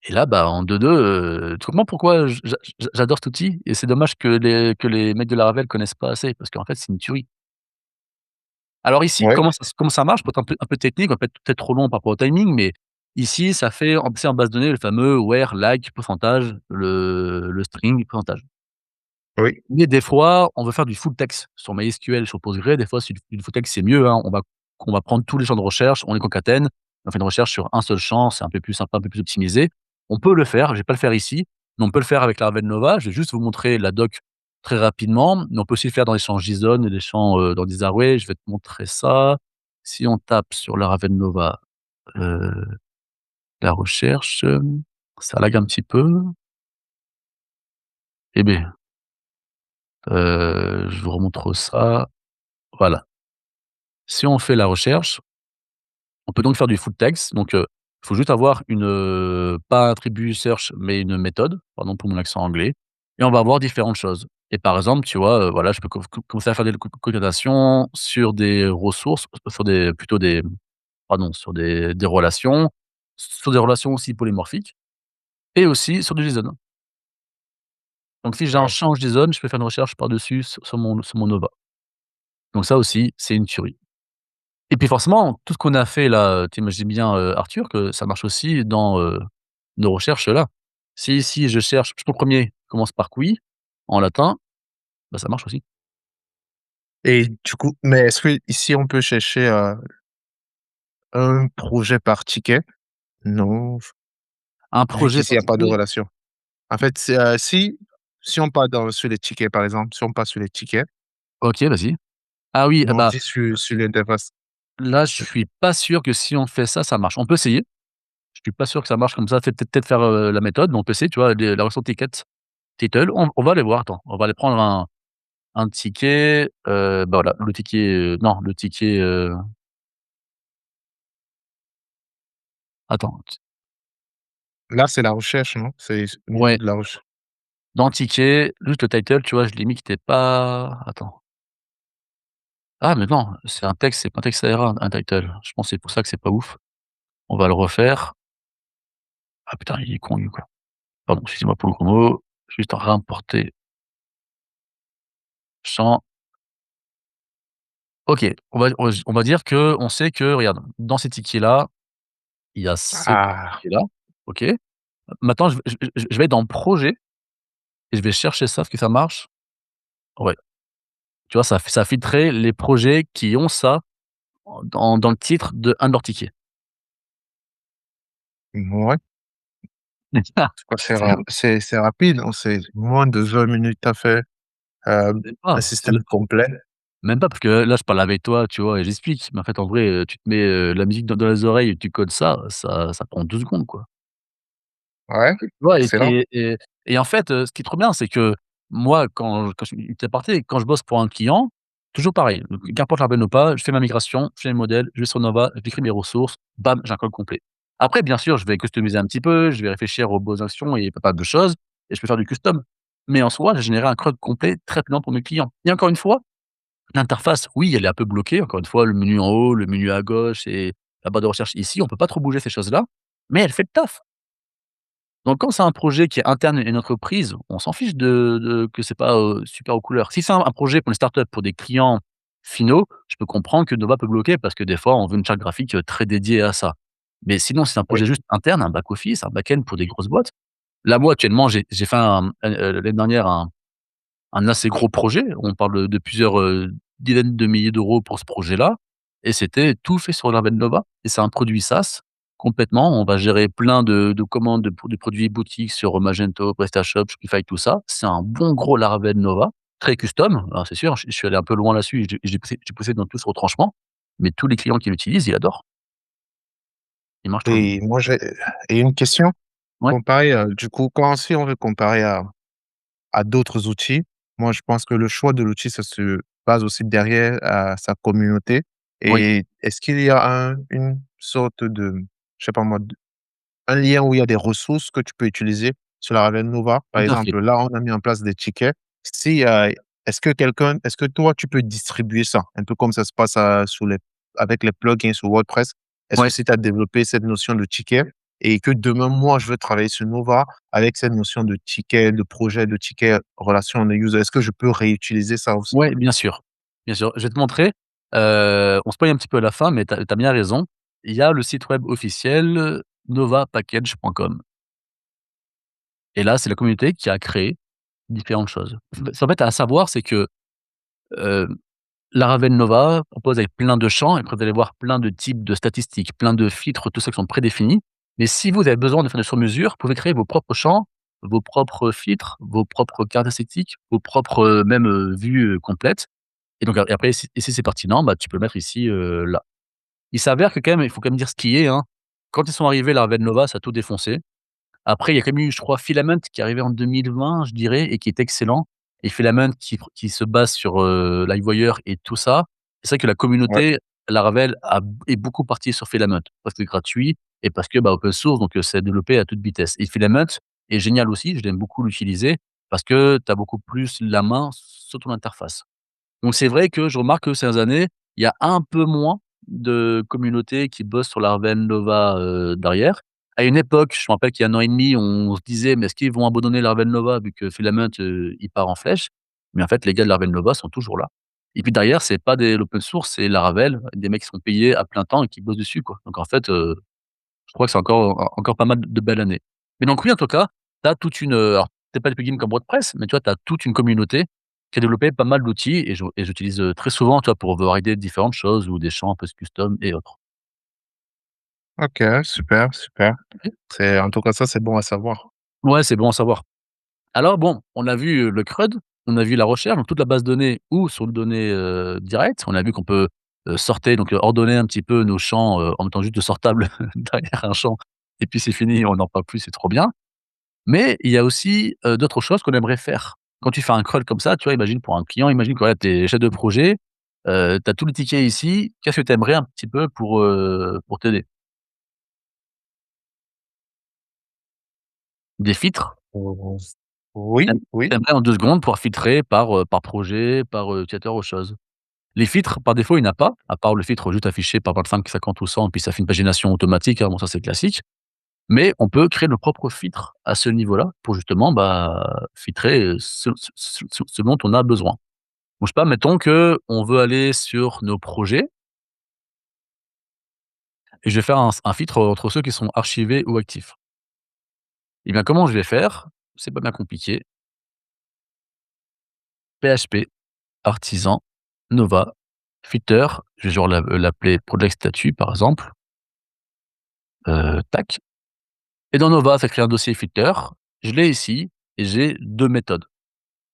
Et là, bah, en 2-2, tu comprends pourquoi j'adore cet outil et c'est dommage que les mecs de Laravel connaissent pas assez parce qu'en fait, c'est une tuerie. Alors ici, Ouais, comment ça marche? Pour être un peu technique, on va peut-être trop long par rapport au timing, mais ici, ça fait c'est en base de données le fameux where, like, pourcentage, le string, pourcentage. oui, Mais des fois, on veut faire du full text sur MySQL, sur Postgre, des fois, c'est du full text, c'est mieux, hein. On va prendre tous les champs de recherche, on les concatène, on fait une recherche sur un seul champ, c'est un peu plus sympa, un peu plus optimisé. On peut le faire, je vais pas le faire ici, mais on peut le faire avec Laravel Nova. Je vais juste vous montrer la doc très rapidement, mais on peut aussi le faire dans les champs JSON et les champs, dans des arrays. Je vais te montrer ça. Si on tape sur Laravel Nova, heu, la recherche, ça lag un petit peu. Eh beh, je vous remontre ça. Voilà. Si on fait la recherche, on peut donc faire du full text. Donc, il faut juste avoir pas un attribut search, mais une méthode, pardon pour mon accent anglais, et on va avoir différentes choses. Et par exemple, tu vois, voilà, je peux commencer à faire des concaténations sur des ressources, sur des plutôt des pardon, sur des relations aussi polymorphiques et aussi sur du JSON. Donc si j'ai un ouais, champ JSON, je peux faire une recherche par-dessus sur mon Nova. Donc ça aussi, c'est une tuerie. Et puis forcément, tout ce qu'on a fait là, tu imagines bien, Arthur, que ça marche aussi dans, nos recherches là. Si je cherche, je prends le 1er, commence par qui, en latin, bah, ça marche aussi. et du coup, mais est-ce que ici on peut chercher, un projet par ticket? Non, Un vu projet qu'ici il y a pas de particulier, relation. En fait, c'est, si on part sur les tickets, par exemple, si on part sur les tickets, OK, vas-y. Ah oui, ah nous on bah, dit sur l'interface. là, je suis pas sûr que si on fait ça, ça marche. On peut essayer. Je suis pas sûr que ça marche comme ça. Fait peut-être faire, la méthode, mais on peut essayer, tu vois? La relation title, on va aller voir, attends, on va aller prendre un ticket, bah, voilà, le ticket, non, le ticket, attends, Là, c'est la recherche, non? C'est au niveau ouais. de la recherche. Dans ticket, juste le title, tu vois, je l'ai mis qui était pas attends. Ah mais non, c'est pas un texte ARA, un title. Je pense que c'est pour ça que c'est pas ouf. On va le refaire. Ah putain, il est con lui, quoi. Pardon, excusez-moi pour le gros mot. Juste réimporter champ. OK, on va dire qu'on sait que regarde, dans ces tickets-là, il y a ces Ah! tickets-là, OK. Maintenant je vais être dans projet et je vais chercher ça, est-ce que ça marche? Ouais, tu vois, ça a filtré les projets qui ont ça dans le titre de leurs tickets. Ouais, quoi, c'est rapide, hein, c'est moins de 20 minutes, tu as fait, Même un pas, système complet. même pas parce que là, je parle avec toi, tu vois? Et j'explique. Mais en fait, en vrai, tu te mets, la musique dans les oreilles et tu codes ça prend 2 secondes, quoi. Ouais, Tu vois? Et excellent. et et et en fait, ce qui est trop bien, c'est que moi, quand je petit aparté, quand je bosse pour un client, toujours pareil, donc qu'importe la peine ou pas, je fais ma migration, je fais mes modèles, je vais sur Nova, je décris mes ressources, bam, j'ai un code complet. Après, bien sûr, je vais customiser un petit peu, je vais réfléchir aux bonnes actions et pas mal de choses et je peux faire du custom. Mais en soi, j'ai généré un code complet très bien pour mes clients. Et encore une fois, l'interface, oui, elle est un peu bloquée. Encore une fois, le menu en haut, le menu à gauche et la barre de recherche ici, on peut pas trop bouger ces choses-là, mais elle fait le taf. Donc quand c'est un projet qui est interne à une entreprise, on s'en fiche de que c'est pas, super aux couleurs. Si c'est un projet pour une start-up, pour des clients finaux, je peux comprendre que Nova peut bloquer parce que des fois, on veut une charte graphique, très dédiée à ça. Mais sinon, c'est un Oui, projet juste interne, un back office, un back-end pour des grosses boîtes. Là, moi, actuellement, j'ai fait l'année dernière un assez gros projet. On parle de plusieurs, dizaines de milliers d'euros pour ce projet-là et c'était tout fait sur Laravel Nova et c'est un produit SaaS complètement. On va gérer plein de commandes de produits boutiques sur Magento, PrestaShop, Shopify, tout ça. C'est un bon gros Laravel Nova, très custom. Alors c'est sûr, je suis allé un peu loin là-dessus, j'ai poussé dans tout ce retranchement, mais tous les clients qui l'utilisent, ils adorent. Ils marchent trop bien. Et moi, j'ai et une question, Ouais, comparé, du coup, quand si on veut comparer à d'autres outils, moi, je pense que le choix de l'outil, ça se base aussi derrière à sa communauté. oui, Et est-ce qu'il y a une sorte de, je sais pas moi, un lien où il y a des ressources que tu peux utiliser sur la Ravel Nova. Par tout à fait. exemple, là, on a mis en place des tickets. Si, est-ce que toi, tu peux distribuer ça? Un peu comme ça se passe avec les plugins sur WordPress. Est-ce que Ouais. si tu as développé cette notion de ticket et que demain, moi, je veux travailler sur Nova avec cette notion de ticket, de projet, de ticket, relation de user, est-ce que je peux réutiliser ça aussi? Ouais, bien sûr. Bien sûr. Je vais te montrer, on spoil un petit peu à la fin, mais tu as bien raison. Il y a le site web officiel, novapackage.com et là, c'est la communauté qui a créé différentes choses. En fait, à savoir, c'est que, heu, Laravel Nova propose avec plein de champs et après vous allez voir plein de types de statistiques, plein de filtres, tout ça qui sont prédéfinis. Mais si vous avez besoin de faire des sur-mesure, vous pouvez créer vos propres champs, vos propres filtres, vos propres cartes esthétiques, vos propres, même, vues, complètes. Et donc après si c'est pertinent, bah, tu peux le mettre ici, là. Il s'avère que quand même, il faut quand même dire ce qui est, hein. Quand ils sont arrivés, la Ravel Nova, ça a tout défoncé. Après, il y a quand même eu, je crois, Filament qui est arrivé en 2020, je dirais, et qui est excellent. Et Filament qui se base sur, Livewire et tout ça. C'est vrai que la Ouais, communauté, Laravel est beaucoup partie sur Filament parce que c'est gratuit et parce que, bah, open source, donc c'est développé à toute vitesse. Et Filament est génial aussi, j'aime beaucoup l'utiliser parce que tu as beaucoup plus la main sur ton interface. Donc c'est vrai que je remarque que ces dernières années, il y a un peu moins de communautés qui bossent sur Laravel Nova, derrière. À une époque, je me rappelle qu'il y a 1 an et demi, on se disait: «Mais est-ce qu'ils vont abandonner Laravel Nova vu que Filament, il part en flèche?» Mais en fait, les gars de Laravel Nova sont toujours là. Et puis derrière, c'est pas de l'open source, c'est Laravel, des mecs qui sont payés à plein temps et qui bossent dessus, quoi. Donc en fait, je crois que c'est encore pas mal de belles années. Mais donc oui, en tout cas, tu as toute une, alors peut-être pas des plugins comme WordPress, mais tu vois, tu as toute une communauté qui a développé pas mal d'outils et j'utilise, très souvent, tu vois, pour valider différentes choses ou des champs un peu custom et autres. OK, super, super. OK. C'est en tout cas, ça, c'est bon à savoir. Ouais, c'est bon à savoir. Alors bon, on a vu, le CRUD, on a vu la recherche, donc toute la base de données ou sur le données, directes. On a vu qu'on peut, sorter donc, ordonner un petit peu nos champs, en mettant juste de sortable derrière un champ et puis c'est fini, on n'en parle plus, c'est trop bien. Mais il y a aussi, d'autres choses qu'on aimerait faire. Quand tu fais un crawl comme ça, tu vois, imagine pour un client, imagine que voilà, tu es chef de projet, tu as tous les tickets ici, qu'est-ce que tu aimerais un petit peu pour t'aider? Des filtres? Mmh. Oui, Tu oui. aimerais en 2 secondes pouvoir filtrer par projet, par, utilisateur ou chose. Les filtres, par défaut, il n'y en a pas, à part le filtre juste affiché par 25, 50 ou 100, puis ça fait une pagination automatique, hein, bon ça c'est classique. Mais on peut créer nos propres filtres à ce niveau-là pour justement, bah, filtrer, ce dont on a besoin. Donc je sais pas, mettons qu'on veut aller sur nos projets et je vais faire un filtre entre ceux qui sont archivés ou actifs. Et bien, comment je vais faire? C'est pas bien compliqué. PHP, artisan, Nova, filter, je vais genre l'appeler project statut par exemple, tac. Et dans Nova, ça crée un dossier filter. Je l'ai ici et j'ai 2 méthodes.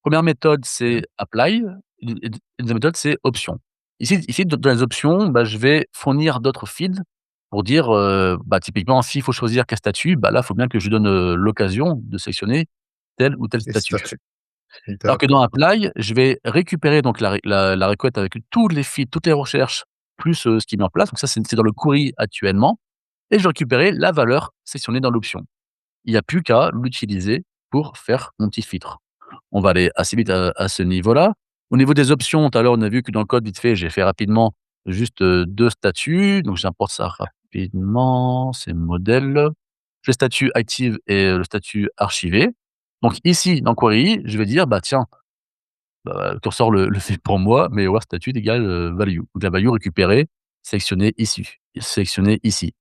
Première méthode, OK. c'est apply et deuxième méthode, c'est option. Ici dans les options, bah, je vais fournir d'autres fields pour dire, bah, typiquement s'il faut choisir quel statut, bah, là, il faut bien que je lui donne, l'occasion de sélectionner tel ou tel Et statut. statut. Alors que dans D'accord. apply, je vais récupérer donc la requête avec tous les feeds, toutes les recherches, plus, ce qui est mis en place. Donc ça, c'est dans le query actuellement et je vais récupérer la valeur sélectionnée dans l'option. Il n'y a plus qu'à l'utiliser pour faire mon petit filtre. On va aller assez vite à ce niveau-là. Au niveau des options, tout à l'heure, on a vu que dans le code, vite fait, j'ai fait rapidement juste, 2 statuts. Donc j'importe ça rapidement, c'est modèle. Le statut active et le statut archivé. Donc ici, dans query, je vais dire: «Bah tiens, bah, cursor le fait pour moi, mais where statut égale, value». Donc la value récupérée, sélectionnée ici,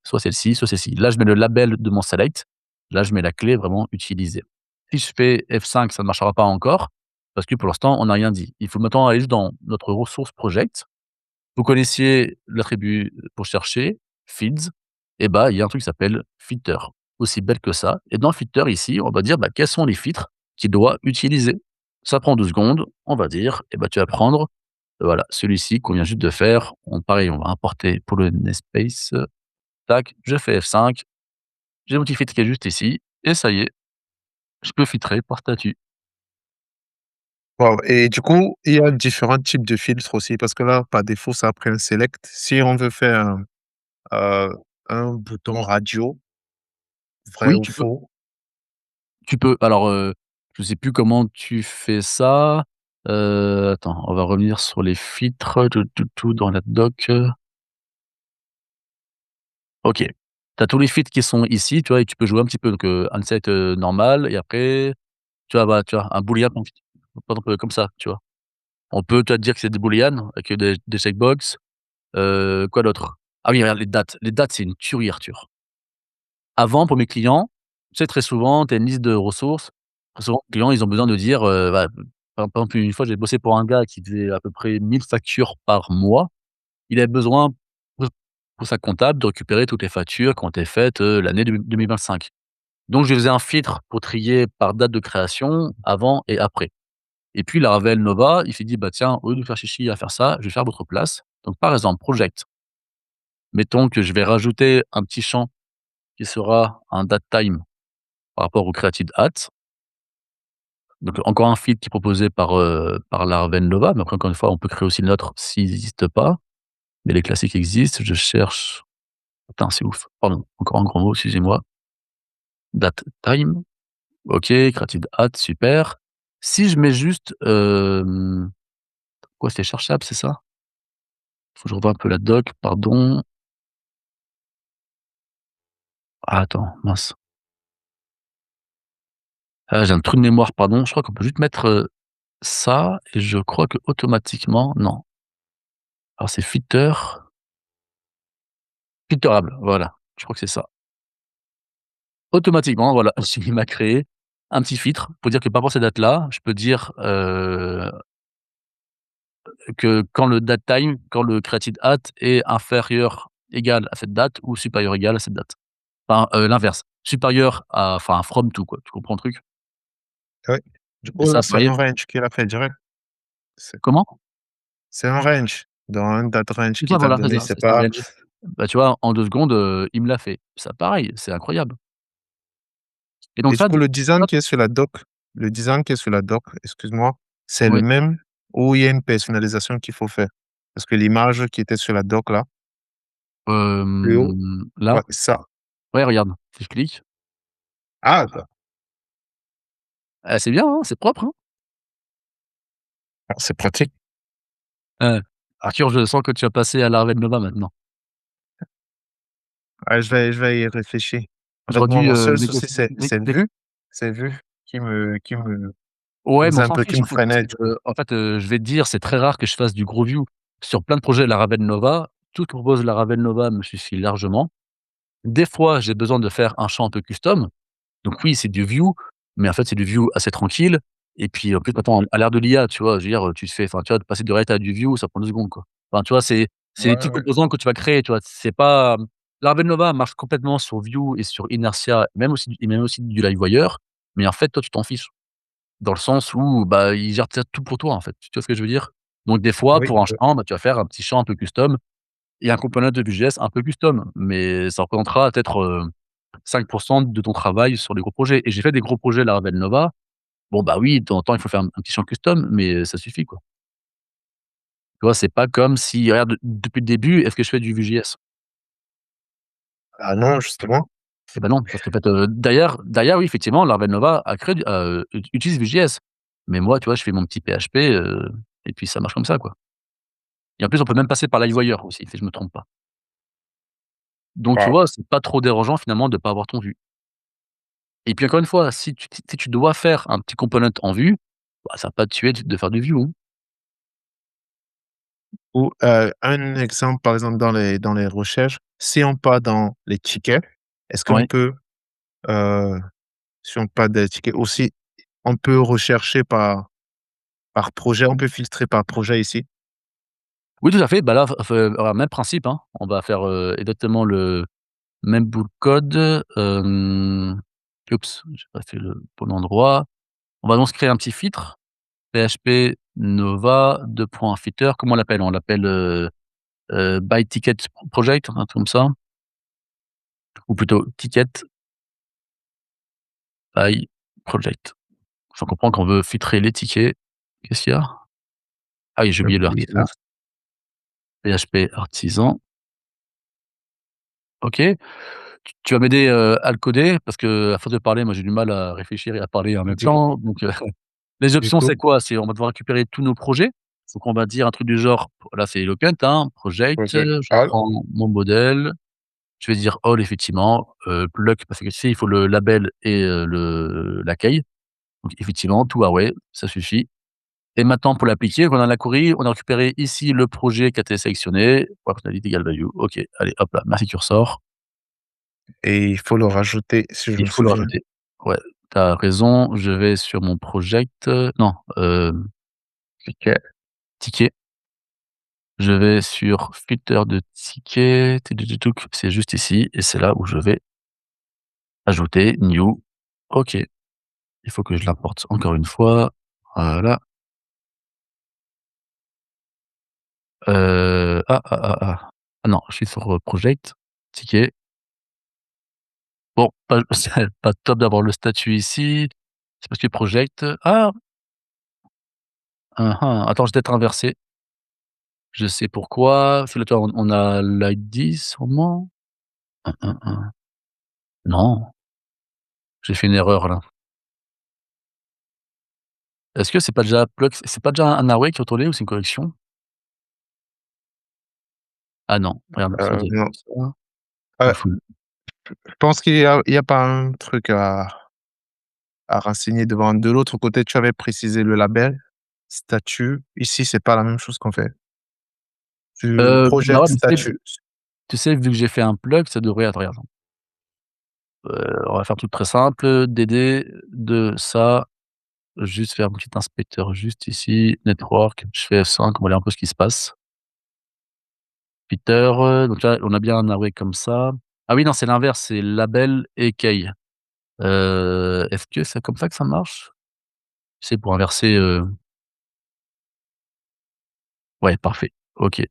soit celle-ci, soit celle-ci. Là, je mets le label de mon select. Là, je mets la clé vraiment utilisée. Si je fais F5, ça ne marchera pas encore parce que pour l'instant, on n'a rien dit. Il faut maintenant aller juste dans notre ressource project. Vous connaissiez l'attribut pour chercher, feeds, et bah, il y a un truc qui s'appelle filter. Aussi belle que ça. Et dans filter ici, on va dire, bah, quels sont les filtres qu'il doit utiliser. Ça prend 2 secondes, on va dire, et bah, tu vas prendre Voilà, celui-ci qu'on vient juste de faire, pareil, on va importer pour le namespace, tac, je fais F5, j'ai mon petit filtre qui est juste ici et ça y est, je peux filtrer par statut. Waouh, et du coup, il y a différents types de filtres aussi parce que là, par défaut, ça a pris un select. Si on veut faire heu, un bouton radio, vrai Oui, ou faux. tu peux. Alors, je sais plus comment tu fais ça. Attends, on va revenir sur les filtres, tout dans la doc. OK. Tu as tous les filtres qui sont ici, tu vois? Et tu peux jouer un petit peu, donc unset, normal et après, tu vois, bah, tu vois, un booléen, par exemple, comme ça, tu vois? On peut, tu vois, dire que c'est des booléans avec des checkbox. Quoi d'autre? Ah oui, regarde les dates. Les dates, c'est une tuerie, Arthur. Avant, pour mes clients, tu sais, très souvent, tu as une liste de ressources. Très souvent, les clients, ils ont besoin de dire, bah, par exemple, une fois, j'ai bossé pour un gars qui faisait à peu près 1 000 factures par mois. Il avait besoin, pour pour sa comptable, de récupérer toutes les factures qui ont été faites, l'année 2025. Donc je lui faisais un filtre pour trier par date de création, avant et après. Et puis Laravel Nova, il s'est dit: «Bah, tiens, au lieu de faire chichi à faire ça, je vais faire à votre place». Donc par exemple, project, mettons que je vais rajouter un petit champ qui sera un date time par rapport au created at. Donc encore un filtre qui est proposé par Laravel Nova, mais après encore une fois, on peut créer aussi le nôtre s'il n'existe pas, mais les classiques existent. Je cherche, putain, c'est ouf, pardon, encore un grand mot, excusez-moi. Date time, OK, created at, super. Si je mets juste, quoi, c'était cherchable, c'est ça? Faut que je revoie un peu la doc, pardon. Ah attends, mince. Ah, j'ai un trou de mémoire, pardon. Je crois qu'on peut juste mettre, ça et je crois qu'automatiquement non. Alors c'est filtrable, voilà, je crois que c'est ça. Automatiquement, voilà, il m'a créé un petit filtre pour dire que par rapport à ces dates-là, je peux dire, que quand le date time, quand le created at est inférieur, égal à cette date ou supérieur, égal à cette date. Enfin, l'inverse, supérieur à enfin from to quoi, tu comprends le truc? Oui. Du Et coup, là, ça c'est pareil un range qu'il a fait direct. C'est comment? c'est un range, dans un date range C'est qu'il ça, t'a voilà, donné, c'est c'est un pas. range. Bah, tu vois, en 2 secondes, il me l'a fait. Ça pareil, c'est incroyable et donc Et du ça, coup, le design qui est sur la doc, excuse-moi, c'est le oui, même ou il y a une personnalisation qu'il faut faire? Parce que l'image qui était sur la doc là, plus haut, là, ouais, ça. ouais, regarde, si je clique, Ah, bah, c'est bien, hein, c'est propre, hein? c'est pratique. Arthur, je sens que tu vas passer à l'Arvel Nova maintenant. Ouais, je vais y réfléchir. En fait, J'aurais moi, dû, mon seul souci, négocier c'est Vue qui me ouais, mais on posait un s'en peu, qui fiche me en fait parce freinait que, du coup. en fait, je vais te dire, c'est très rare que je fasse du gros view. Sur plein de projets Laravel Nova, tout ce que propose Laravel Nova me suffit largement. Des fois, j'ai besoin de faire un champ un peu custom, donc oui, c'est du view, mais en fait, c'est du view assez tranquille et puis, en plus, maintenant, à l'ère de l'IA, tu vois? Je veux dire, tu te fais enfin, tu vois, de passer du React à du view, ça prend 2 secondes, quoi. Enfin, tu vois, c'est des Ouais, petits ouais. composants que tu vas créer, tu vois? C'est pas, Laravel Nova marche complètement sur Vue et sur Inertia, même aussi du Livewire, mais en fait, toi, tu t'en fiches. Dans le sens où, bah, il gère tout pour toi, en fait. Tu vois ce que je veux dire? Donc des fois, Oui, pour un champ, bah, tu vas faire un petit champ un peu custom et un component de Vue.js un peu custom, mais ça représentera peut-être, 5 de ton travail sur les gros projets et j'ai fait des gros projets Laravel Nova. Bon, bah, oui, de temps en temps, il faut faire un petit champ custom, mais ça suffit, quoi. Tu vois? C'est pas comme si regarde, depuis le début, est-ce que je fais du Vue.js? ah non, justement. Eh bah, non, parce qu'en fait, d'ailleurs, oui, effectivement, Laravel Nova a créé utilise Vue.js. Mais moi, tu vois, je fais mon petit PHP, et puis ça marche comme ça, quoi. Et en plus, on peut même passer par Livewire aussi, si je me trompe pas. Donc tu Waouh. vois, c'est pas trop dérangeant finalement de pas avoir ton Vue. Et puis encore une fois, si tu dois faire un petit component en Vue, bah, ça va pas te tuer de faire du Vue, hein. Ou, un exemple, par exemple, dans les recherches, si on part dans les tickets, est-ce qu'on Ouais. peut, heu, si on part des tickets aussi, on peut rechercher par projet, on peut filtrer par projet ici? Oui, tout à fait. Bah, là, alors même principe, hein. On va faire, exactement le même bout de code, oups, j'ai pas fait le bon endroit. On va donc se créer un petit filtre PHP Nova, 2 fitter, comment on l'appelle? On l'appelle, Buy Ticket Project, un truc comme ça? Ou plutôt Ticket Buy Project. Faut comprendre qu'on veut filtrer les tickets. Qu'est-ce qu'il y a? Ah oui, j'ai oublié OK, l'artisan. là, PHP artisan. OK. Tu vas m'aider, à le coder parce qu'à force de parler, moi j'ai du mal à réfléchir et à parler en même du temps, donc les du options coup c'est quoi? C'est on va devoir récupérer tous nos projets. Donc on va dire un truc du genre, là c'est Eloquent, hein, project, project je all prends mon modèle, je vais dire all effectivement, plug parce que tu sais, il faut le label et le la key. Donc effectivement, tout Huawei, ça suffit et maintenant pour l'appliquer, on a la query, on a récupéré ici le projet qui a été sélectionné, functionality equal value. OK, allez hop là, merci cursor. et il faut le rajouter si je Il me faut le souviens. rajouter. Ouais, tu as raison, je vais sur mon project, non, OK. ticket. Je vais sur filter de tickets, tuc, c'est juste ici et c'est là où je vais ajouter new. OK, il faut que je l'importe encore une fois. Voilà. Ah non, je suis sur, project, ticket. Bon, pas c'est pas top d'avoir le statut ici. C'est parce que project, attends, je vais peut-être inversé. Je sais pourquoi. Parce que là, tu vois, on a l'ID sûrement? Hein, hein, hein. Non, j'ai fait une erreur là. Est-ce que c'est pas déjà un array qui est retourné ou c'est une correction? Ah non, regarde, ça doit être Non, ça. heu, M'en fous. je pense qu'il y a pas un truc à renseigner devant. De l'autre côté, tu avais précisé le label, statut. Ici, c'est pas la même chose qu'on fait. Bah, Project, ouais, mais statut. tu sais, vu que j'ai fait un plug, ça devrait attends, regarde, on va faire un truc très simple, dd de ça, juste faire un petit inspecteur juste ici, network, je fais F5, on va voir un peu ce qui se passe. Peter, donc là, on a bien un array comme ça. Ah oui, non, c'est l'inverse, c'est label et key. Est-ce que c'est comme ça que ça marche? C'est pour inverser, ouais, parfait. OK.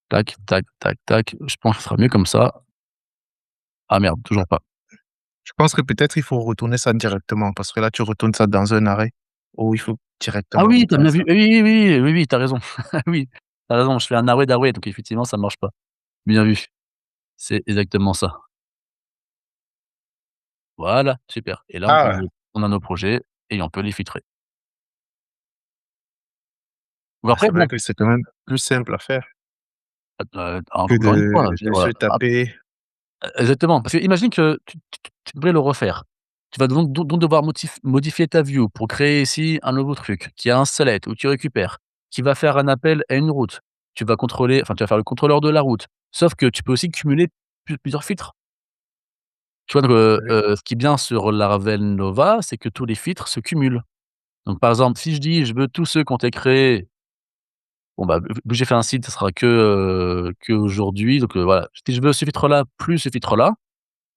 Tac, tac, tac, tac. Je pense que ce sera mieux comme ça. Ah merde, toujours pas. Je pense que peut-être il faut retourner ça directement parce que là, tu retournes ça dans un arrêt où il faut Ah directement oui, tu as retourner bien vu. ça. Oui, oui, oui, oui, oui, tu as raison. Oui, tu as raison, je fais un array d'array, donc effectivement, ça marche pas. Bien vu. C'est exactement ça. Voilà, super et là, Ah ouais, on a nos projets et on peut les filtrer. Donc bah, après c'est vrai bon, que c'est quand même plus simple à faire que encore une fois, je veux de se dire, taper. exactement, parce que imagine que tu devrais le refaire. Tu vas donc devoir modifier ta view pour créer ici un nouveau truc, qui a un select où tu récupères, qui va faire un appel à une route. Tu vas contrôler enfin, tu vas faire le contrôleur de la route. Sauf que tu peux aussi cumuler plusieurs filtres. Tu vois? Donc, Oui, ce qui est bien sur Laravel Nova, c'est que tous les filtres se cumulent. Donc, par exemple, si je dis: «Je veux tous ceux qui ont été créés», bon, bah, vu que j'ai fait un site, ça sera qu'aujourd'hui, donc, voilà. Si je veux ce filtre-là plus ce filtre-là,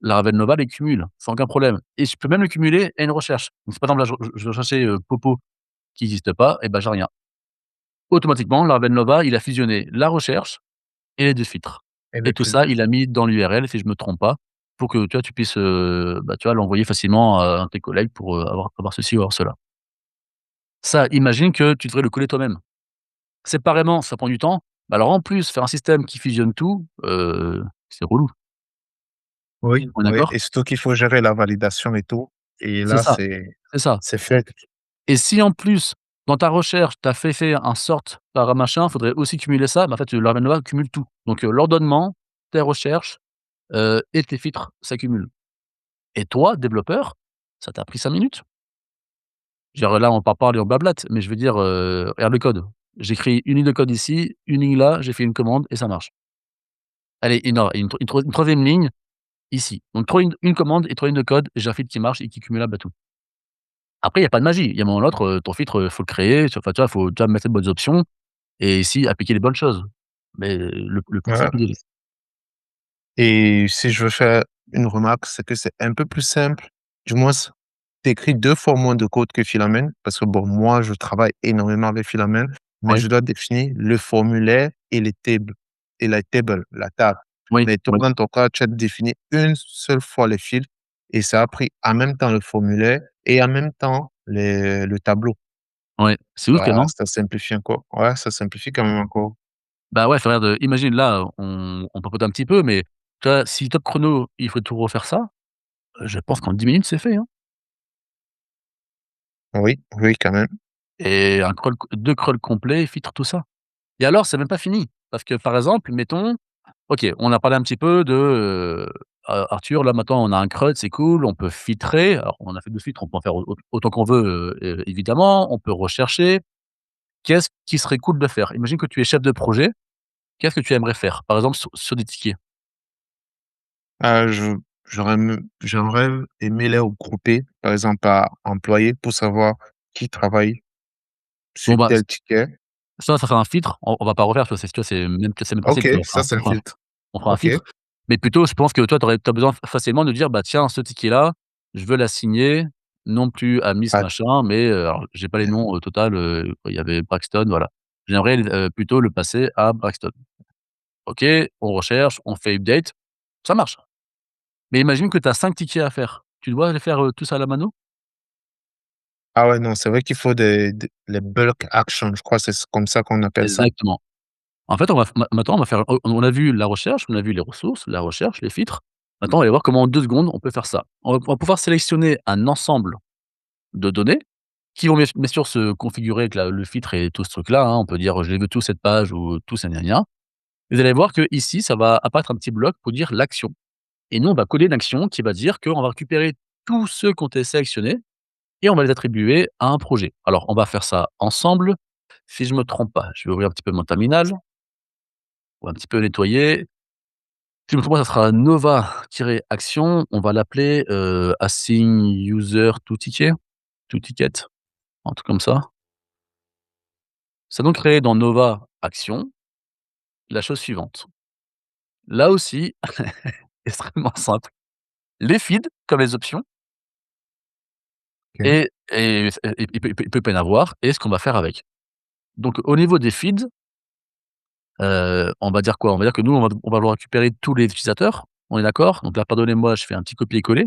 Laravel Nova les cumule, sans aucun problème et je peux même le cumuler à une recherche. Donc si par exemple là je veux chercher, Popo qui existe pas et ben j'ai rien. Automatiquement Laravel Nova, il a fusionné la recherche et les 2 filtres et et le tout ça, filtre. il a mis dans l'URL si je me trompe pas, pour que tu vois, tu puisses, bah, tu vois, l'envoyer facilement à tes collègues pour, avoir ceci ou avoir cela. Ça, imagine que tu devrais le coder toi-même. Séparément, ça prend du temps, bah, alors en plus faire un système qui fusionne tout, c'est relou. Oui, On est oui d'accord? et surtout qu'il faut gérer la validation et tout et C'est là, ça, c'est c'est ça. c'est fait. Et si en plus, dans ta recherche, tu as fait un sort par machin, faudrait aussi cumuler ça, bah, en fait, Laravel cumule tout. Donc, l'ordonnement, tes recherches, et tes filtres s'accumulent. Et toi, développeur, ça t'a pris 5 minutes. Je veux dire, là, on parle et on blablate, mais je veux dire, regarde le code. J'écris une ligne de code ici, une ligne là, j'ai fait une commande et ça marche. Allez, une 3e ligne ici. Donc 3 lignes, une commande et 3 lignes de code, j'ai un filtre qui marche et qui cumulable à tout. Après, il y a pas de magie. Il y a un moment ou l'autre, ton filtre, faut le créer, enfin, tu vois, faut, tu vois, mettre les bonnes options. Et ici, appliquer les bonnes choses. Mais le Ouais principe, il est là. et si je veux faire une remarque, c'est que c'est un peu plus simple, du moins tu écris 2 fois moins de code que Philomène parce que bon, moi, je travaille énormément avec Philomène, mais Oui, je dois définir le formulaire et les tables et la table, la table. oui, Mais toi, oui, dans ton cas, tu as défini une seule fois les fils et ça a pris en même temps le formulaire et en même temps le tableau. ouais. C'est ouf quand Ah, non? ça simplifie encore. Ouais, ça simplifie quand même encore. Bah, ouais, enfin regarde, imagine là, on papote un petit peu, mais tu vois, si top chrono, il faut tout refaire ça, je pense qu'en 10 minutes, c'est fait, hein. Oui, oui, quand même. Et un crawl 2 crawls complets filtrent tout ça. Et alors, c'est même pas fini. Parce que, par exemple, mettons, OK, on a parlé un petit peu de, Arthur, là, maintenant, on a un CRUD, c'est cool, on peut filtrer. Alors, on a fait 2 filtres, on peut en faire autant qu'on veut, évidemment. On peut rechercher. Qu'est-ce qui serait cool de faire? Imagine que tu es chef de projet. Qu'est-ce que tu aimerais faire? Par exemple, sur des tickets. Ah, j'aimerais aimer les regrouper, par exemple, par employé pour savoir qui travaille Bon, sur bah, tel ticket. ça fait un filtre. On va pas refaire, tu vois, c'est même OK, principe, tu vois? ça, c'est un filtre. On fera un OK. filtre. Mais plutôt, je pense que toi, tu as besoin facilement de dire: «Bah, tiens, ce ticket-là, je veux l'assigner non plus à Miss Ah, machin, mais» alors j'ai pas les noms au total, il y avait Braxton, voilà. J'aimerais, plutôt le passer à Braxton. OK, on recherche, on fait update, ça marche. Mais imagine que tu as 5 tickets à faire. Tu dois les faire, tous à la mano? ah ouais, non, c'est vrai qu'il faut des les bulk actions, je crois, c'est comme ça qu'on appelle ça. Exactement. En fait, on va f ma maintenant, on va faire on a vu la recherche, on a vu les ressources, la recherche, les filtres. Maintenant, on va aller voir comment en 2 secondes on peut faire ça. On va pouvoir sélectionner un ensemble de données qui vont bien sûr se configurer avec la le filtre et tout ce truc-là, hein. On peut dire: «Je les veux tous cette page» ou «tous gna gna gna». Vous allez voir qu'ici, ça va apparaître un petit bloc pour dire l'action et nous, on va coder une action qui va dire qu'on va récupérer tous ceux qui ont été sélectionnés et on va les attribuer à un projet. Alors, on va faire ça ensemble. Si je me trompe pas, je vais ouvrir un petit peu mon terminal, on va un petit peu nettoyer. Si je me trompe pas, ça sera nova-action. On va l'appeler, assign user to ticket, to ticket, un truc comme ça. Ça donc créer dans Nova Action la chose suivante. Là aussi, extrêmement simple. Les feeds comme les options OK. il peut pas y en avoir et ce qu'on va faire avec. Donc au niveau des feeds, on va dire quoi? On va dire que nous, on va vouloir récupérer tous les utilisateurs, on est d'accord? Donc là, pardonnez-moi, je fais un petit copier-coller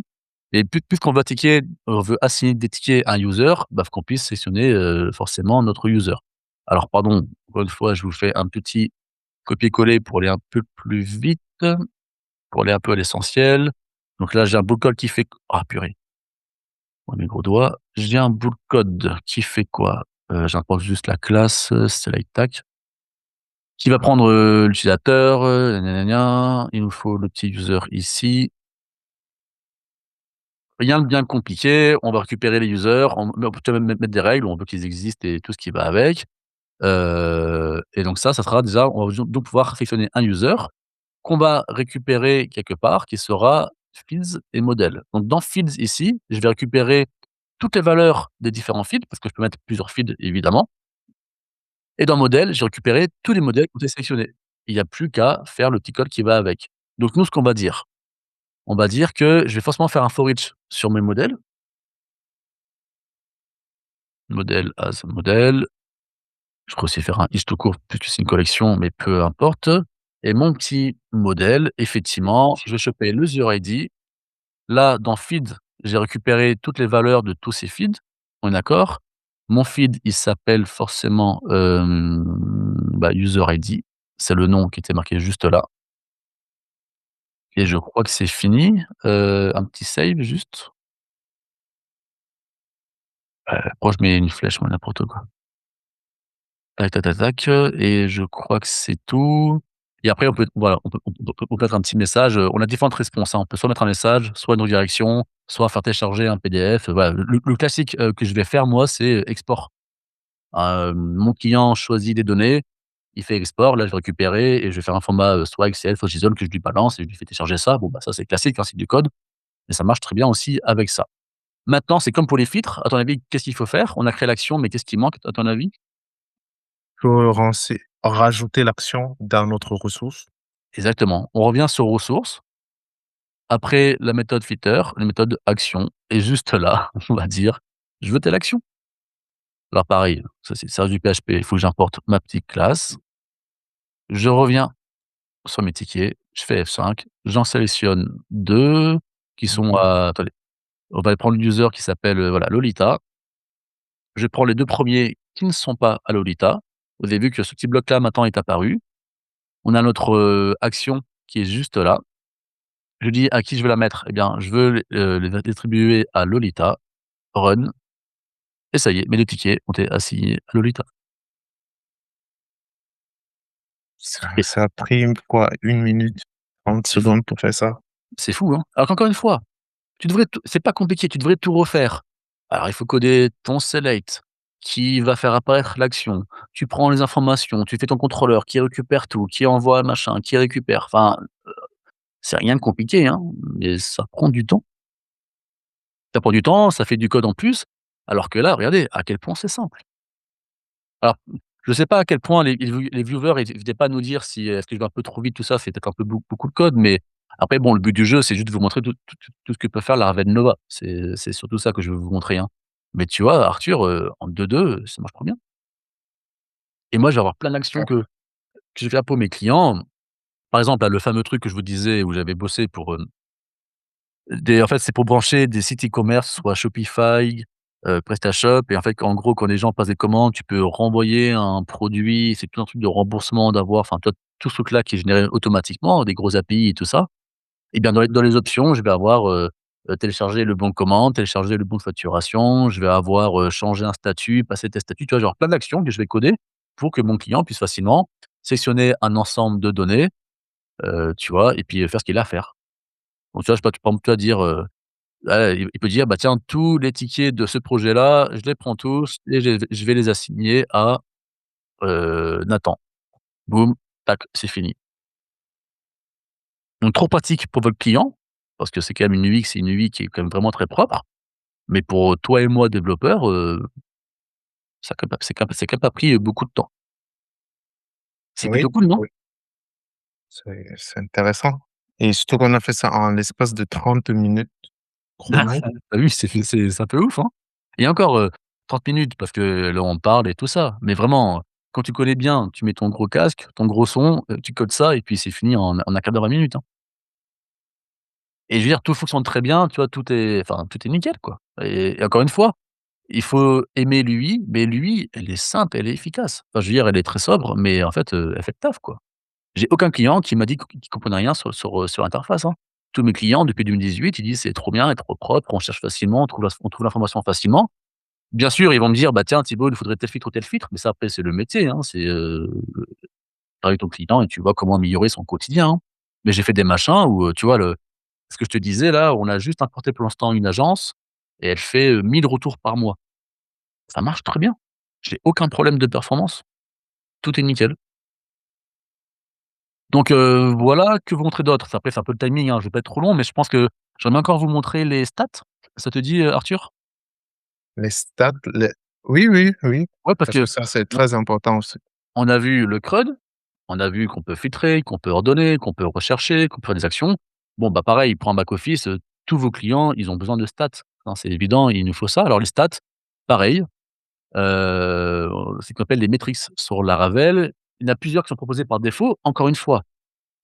et puisqu'on va ticket on veut assigner des tickets à un user, bah, faut qu'on puisse sélectionner, forcément notre user. Alors pardon, encore une fois, je vous fais un petit copier-coller pour aller un peu plus vite, pour aller un peu à l'essentiel. Donc là, j'ai un bout de code qui fait ah purée, oh mes gros doigts. J'ai un bout de code qui fait quoi? J'importe juste la classe, select tac, qui va prendre, l'utilisateur, gna gna gna. Il nous faut le petit user ici. Rien de bien compliqué, on va récupérer les users, on peut même mettre des règles, on veut qu'ils existent et tout ce qui va avec. Et donc ça sera déjà on va donc pouvoir sélectionner un user qu'on va récupérer quelque part, qui sera fields et modèles. Donc dans fields ici, je vais récupérer toutes les valeurs des différents fields, parce que je peux mettre plusieurs fields évidemment. Et dans modèle, j'ai récupéré tous les modèles qui ont été sélectionnés. Il n'y a plus qu'à faire le petit code qui va avec. Donc nous, ce qu'on va dire, on va dire que je vais forcément faire un for each sur mes modèles. Modèle as modèle. Je pourrais aussi faire un each tout court puisque c'est une collection, mais peu importe. Et mon petit modèle, effectivement, je vais choper le user ID. Là, dans feed, j'ai récupéré toutes les valeurs de tous ces feeds. On est d'accord? Mon feed, il s'appelle forcément, bah, user ID. C'est le nom qui était marqué juste là et je crois que c'est fini. Un petit save juste. Pourquoi je mets une flèche, moi, n'importe quoi. Tac, tac, tac, tac, et je crois que c'est tout et après on peut voilà, on peut mettre un petit message, on a différentes réponses, hein. On peut soit mettre un message, soit une redirection, soit faire télécharger un PDF, voilà. Le classique, que je vais faire moi, c'est export. Mon client choisit des données, il fait export, là je vais récupérer et je vais faire un format, soit Excel, soit JSON que je lui balance et je lui fais télécharger ça. Bon, bah, ça c'est classique, hein, c'est du code, mais ça marche très bien aussi avec ça. Maintenant, c'est comme pour les filtres, à ton avis, qu'est-ce qu'il faut faire? On a créé l'action, mais qu'est-ce qui manque à ton avis? Faut rajouter l'action dans notre ressource. Exactement. On revient sur ressources. Après la méthode fitter, la méthode action est juste là, on va dire: «Je veux telle action». Alors pareil, ça reste du PHP, il faut que j'importe ma petite classe. Je reviens sur mes tickets, je fais F5, j'en sélectionne 2 qui sont Mmh. attendez, on va prendre l'user qui s'appelle, voilà, Lolita. Je prends les 2 premiers qui ne sont pas à Lolita. Vous avez vu que ce petit bloc-là maintenant est apparu. On a notre, action qui est juste là. Je dis à qui je veux la mettre? Eh bien, je veux les distribuer à Lolita, run et ça y est, mes 2 tickets ont été assignés à Lolita. Et Ça a pris quoi? 1 minute, 30 c'est fou secondes pour faire ça? c'est fou, hein? Alors qu'encore une fois, tu devrais tout c'est pas compliqué, tu devrais tout refaire. Alors il faut coder ton select qui va faire apparaître l'action. Tu prends les informations, tu fais ton contrôleur qui récupère tout, qui envoie machin, qui récupère. Enfin, c'est rien de compliqué, hein, mais ça prend du temps. Ça prend du temps, ça fait du code en plus, alors que là, regardez à quel point c'est simple. Alors, je sais pas à quel point les viewers, ils étaient pas à nous dire si, est-ce que je vais un peu trop vite, tout ça, c'est peut-être un peu beaucoup de code, mais après bon, le but du jeu, c'est juste de vous montrer tout ce que peut faire la Raven Nova. C'est surtout ça que je veux vous montrer, hein. Mais tu vois, Arthur, en 2-2, ça marche trop bien et moi, je vais avoir plein d'actions que je vais faire pour mes clients. Par exemple, là, le fameux truc que je vous disais où j'avais bossé pour, en fait, c'est pour brancher des sites e-commerce, soit Shopify, PrestaShop et en fait, en gros, quand les gens passent des commandes, tu peux renvoyer un produit, c'est tout un truc de remboursement, d'avoir enfin, toi, tout ce truc-là qui est généré automatiquement, des gros API et tout ça. Et bien, dans les options, je vais avoir, télécharger le bon de commande, télécharger le bon de facturation, je vais avoir, changé un statut, passer tel statut, tu vois? Genre plein d'actions que je vais coder pour que mon client puisse facilement sélectionner un ensemble de données, tu vois? Et puis, faire ce qu'il a à faire. Donc tu vois, je peux par exemple, tu vas dire, ouais, il peut dire: «Bah, tiens, tous les tickets de ce projet-là, je les prends tous et je vais les assigner à, Nathan». Boum, tac, c'est fini. Donc trop pratique pour votre client, parce que c'est quand même une UX et une UI qui est quand même vraiment très propre. Mais pour toi et moi développeurs, ça a quand même c'est quand même pas pris, beaucoup de temps. C'est Oui, plutôt cool, non? oui, c'est intéressant et surtout qu'on a fait ça en l'espace de 30 minutes chrono. Tu vu, c'est un peu ouf, hein? Et encore, 30 minutes parce que là, on parle et tout ça. Mais vraiment, quand tu connais bien, tu mets ton gros casque, ton gros son, tu codes ça et puis c'est fini en un quart d'heure, 20 minutes, hein. Et je veux dire, tout fonctionne très bien, tu vois? Tout est nickel, quoi. Et encore une fois, il faut aimer l'UI, mais l'UI, elle est simple, elle est efficace. Enfin, je veux dire, elle est très sobre, mais en fait, elle fait le taf, quoi. J'ai aucun client qui m'a dit qu'il comprenait rien sur l'interface, hein. Tous mes clients depuis 2018, ils disent: «C'est trop bien, c'est trop propre, on cherche facilement, on trouve l'information facilement». Bien sûr, ils vont me dire: «Bah, tiens Thibaut, il nous faudrait tel filtre ou tel filtre», mais ça après c'est le métier, hein, c'est, tu avec ton client et tu vois comment améliorer son quotidien, hein. Mais j'ai fait des machins où, tu vois ce que je te disais là, on a juste importé pour l'instant une agence et elle fait, 1 000 retours par mois. Ça marche très bien. J'ai aucun problème de performance, tout est nickel. Donc voilà, que vous montrer d'autre? Après c'est un peu le timing, hein, je vais pas être trop long, mais je pense que j'aimerais encore vous montrer les stats. Ça te dit, Arthur? Les stats, les oui, oui, oui, Ouais, parce parce que que ça, c'est on très important aussi. on a vu le CRUD, on a vu qu'on peut filtrer, qu'on peut ordonner, qu'on peut rechercher, qu'on peut faire des actions. Bon, bah, pareil pour un back office, tous vos clients, ils ont besoin de stats, hein, c'est évident, il nous faut ça. Alors les stats, pareil, c'est ce qu'on appelle des métriques sur Laravel. Il y en a plusieurs qui sont proposés par défaut. Encore une fois,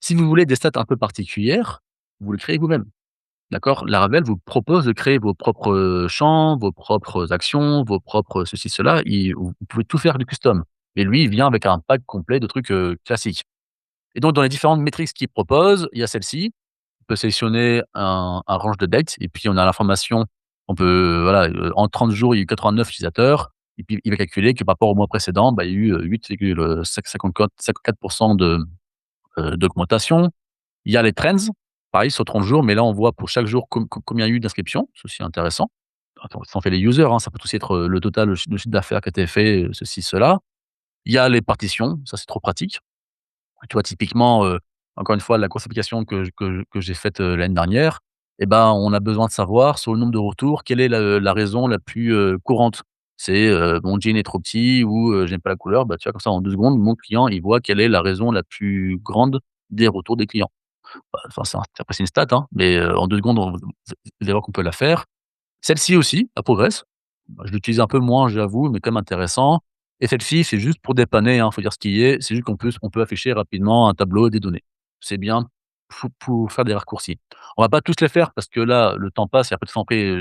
si vous voulez des stats un peu particulières, vous le créez vous-même. D'accord? Laravel vous propose de créer vos propres, champs, vos propres actions, vos propres ceci, cela, vous pouvez tout faire du custom. Mais lui, il vient avec un pack complet de trucs, classiques. Et donc dans les différentes métriques qu'il propose, il y a celle-ci. On peut sélectionner un range de date et puis on a l'information. On peut, voilà, en 30 jours, il y a eu 89 utilisateurs et puis il va calculer que par rapport au mois précédent, bah, il y a eu, 8,54 d'augmentation. Il y a les trends, pareil sur 30 jours, mais là, on voit pour chaque jour combien il y a eu d'inscriptions, c'est aussi intéressant. Attends, ça en fait les users, hein, ça peut aussi être, le total, le chiffre d'affaires qui a été fait, ceci, cela. Il y a les partitions, ça c'est trop pratique. Tu vois, typiquement, encore une fois, la grosse application que j'ai faite, l'année dernière, et ben, on a besoin de savoir sur le nombre de retours, quelle est la raison la plus, courante. C'est, «Mon jean est trop petit» ou, «J'aime pas la couleur». Bah, tu vois, comme ça, en 2 secondes, mon client, il voit quelle est la raison la plus grande des retours des clients. Bah, enfin, après c'est une stat, hein, mais en 2 secondes, vous allez voir qu'on peut la faire. Celle-ci aussi, elle progresse. Bah, je l'utilise un peu moins, j'avoue, mais quand même intéressant et celle-ci, c'est juste pour dépanner, hein, faut dire ce qui est. C'est juste qu'on peut afficher rapidement un tableau et des données. C'est bien pour faire des raccourcis. On va pas tous les faire parce que là, le temps passe et après,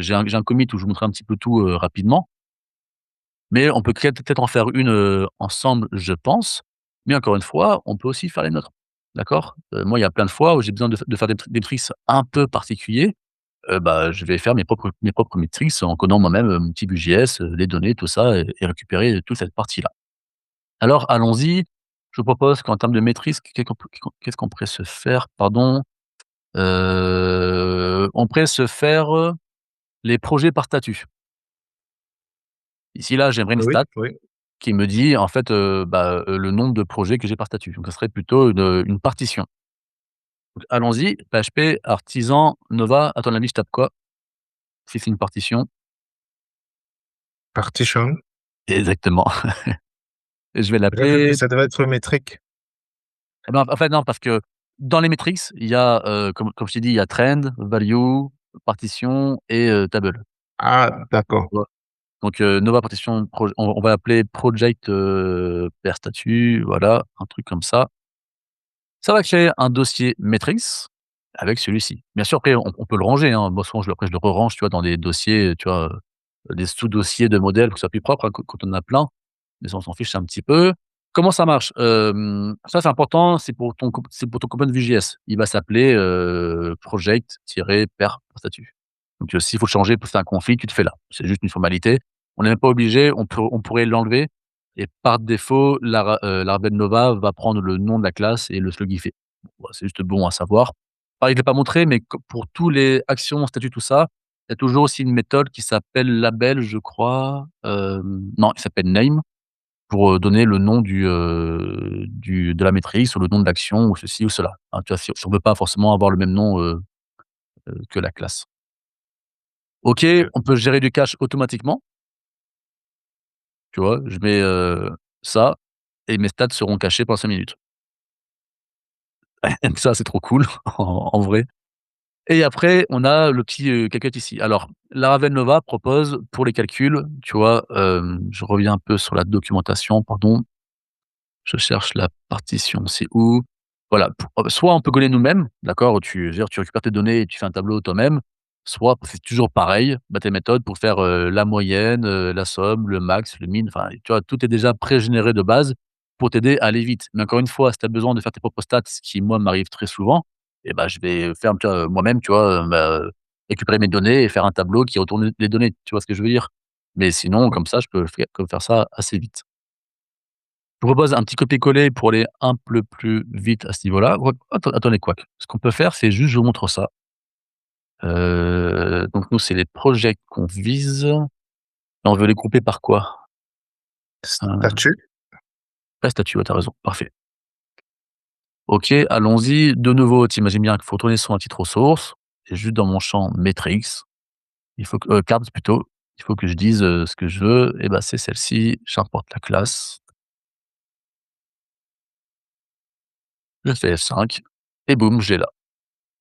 j'ai un commit où je vous montrer un petit peu tout, rapidement. Mais on peut peut-être en faire une, ensemble, je pense. Mais encore une fois, on peut aussi faire les nôtres. D'accord? Moi, il y a plein de fois où j'ai besoin de faire des tricks un peu particuliers. Bah, je vais faire mes propres matrices en codant moi-même, mon petit Vue.js, les données, tout ça et récupérer toute cette partie-là. Alors allons-y, je vous propose qu'en termes de maîtrise, qu'est-ce qu'on pourrait se faire? Pardon, on pourrait se faire, les projets par statut. Ici, là, j'aimerais une Oui, stat oui. qui me dit en fait, le nombre de projets que j'ai par statut. Donc ça serait plutôt une partition. Donc allons-y, PHP artisan Nova, à ton avis, je tape quoi? Si c'est une partition? Partition. Exactement. Je vais J'avais vu, l'appeler ça devait être métrique. eh ben, en fait, non, parce que dans les métriques, il y a, comme je t'ai dit, il y a trend, value, partition et table. Ah, Tu d'accord. vois? Donc Nova partition on va l'appeler project, per statut, voilà, un truc comme ça. Ça va créer un dossier matrix avec celui-ci. Bien sûr, après on peut le ranger, hein. Moi souvent je le re-range, tu vois, dans des dossiers, tu vois, des sous-dossiers de modèles pour que ça soit plus propre, hein, quand on en a plein. Mais ça, on s'en fiche un petit peu. Comment ça marche? Ça c'est important, c'est pour ton component Vue.js. Il va s'appeler, project-per statut. Donc s'il faut le changer pour faire un config, tu te fais là. C'est juste une formalité. On n'est même pas obligé, on pourrait l'enlever et par défaut, Laravel Nova va prendre le nom de la classe et le slugiffer. Bon, c'est juste bon à savoir. Pareil, je l'ai pas montré, mais pour tous les actions, statuts, tout ça, il y a toujours aussi une méthode qui s'appelle label, je crois. Non, il s'appelle name pour, donner le nom de la matrice ou le nom de l'action ou ceci ou cela. Hein, tu vois? Si on veut pas forcément avoir le même nom, que la classe. OK, OK. on peut gérer du cache automatiquement, tu vois? Je mets, ça et mes stats seront cachés pendant 5 minutes. Ça, c'est trop cool en vrai. Et après, on a le petit, calcul ici. Alors, Laravel Nova propose pour les calculs, tu vois, je reviens un peu sur la documentation, pardon. Je cherche la partition, c'est où? Voilà, soit on peut coller nous-mêmes, d'accord? Tu je veux dire, tu récupères tes données et tu fais un tableau toi-même, soit c'est toujours pareil, bah, tes méthodes pour faire, la moyenne, la somme, le max, le min, enfin, tu vois, tout est déjà pré-généré de base pour t'aider à aller vite. Mais encore une fois, si tu as besoin de faire tes propres stats, ce qui moi m'arrive très souvent, et bah, je vais faire, tu vois, moi-même, tu vois, récupérer mes données et faire un tableau qui retourne les données, tu vois ce que je veux dire? Mais sinon, comme ça, je peux faire ça assez vite. Je vous propose un petit copier-coller pour aller un peu plus vite à ce niveau-là. Attendez, quoique. Ce qu'on peut faire, c'est juste, je vous montre ça. Donc nous, c'est les projets qu'on vise. On veut les grouper par quoi? Statut. Ouais, statut, ouais, tu raison, parfait. OK, allons-y. De nouveau, tu imagines bien qu'il faut retourner sur un titre ressource et juste dans mon champ matrix, il faut que cards plutôt, il faut que je dise, ce que je veux et bah, c'est celle-ci. J'importe la classe, je fais F5 et boum, je l'ai là.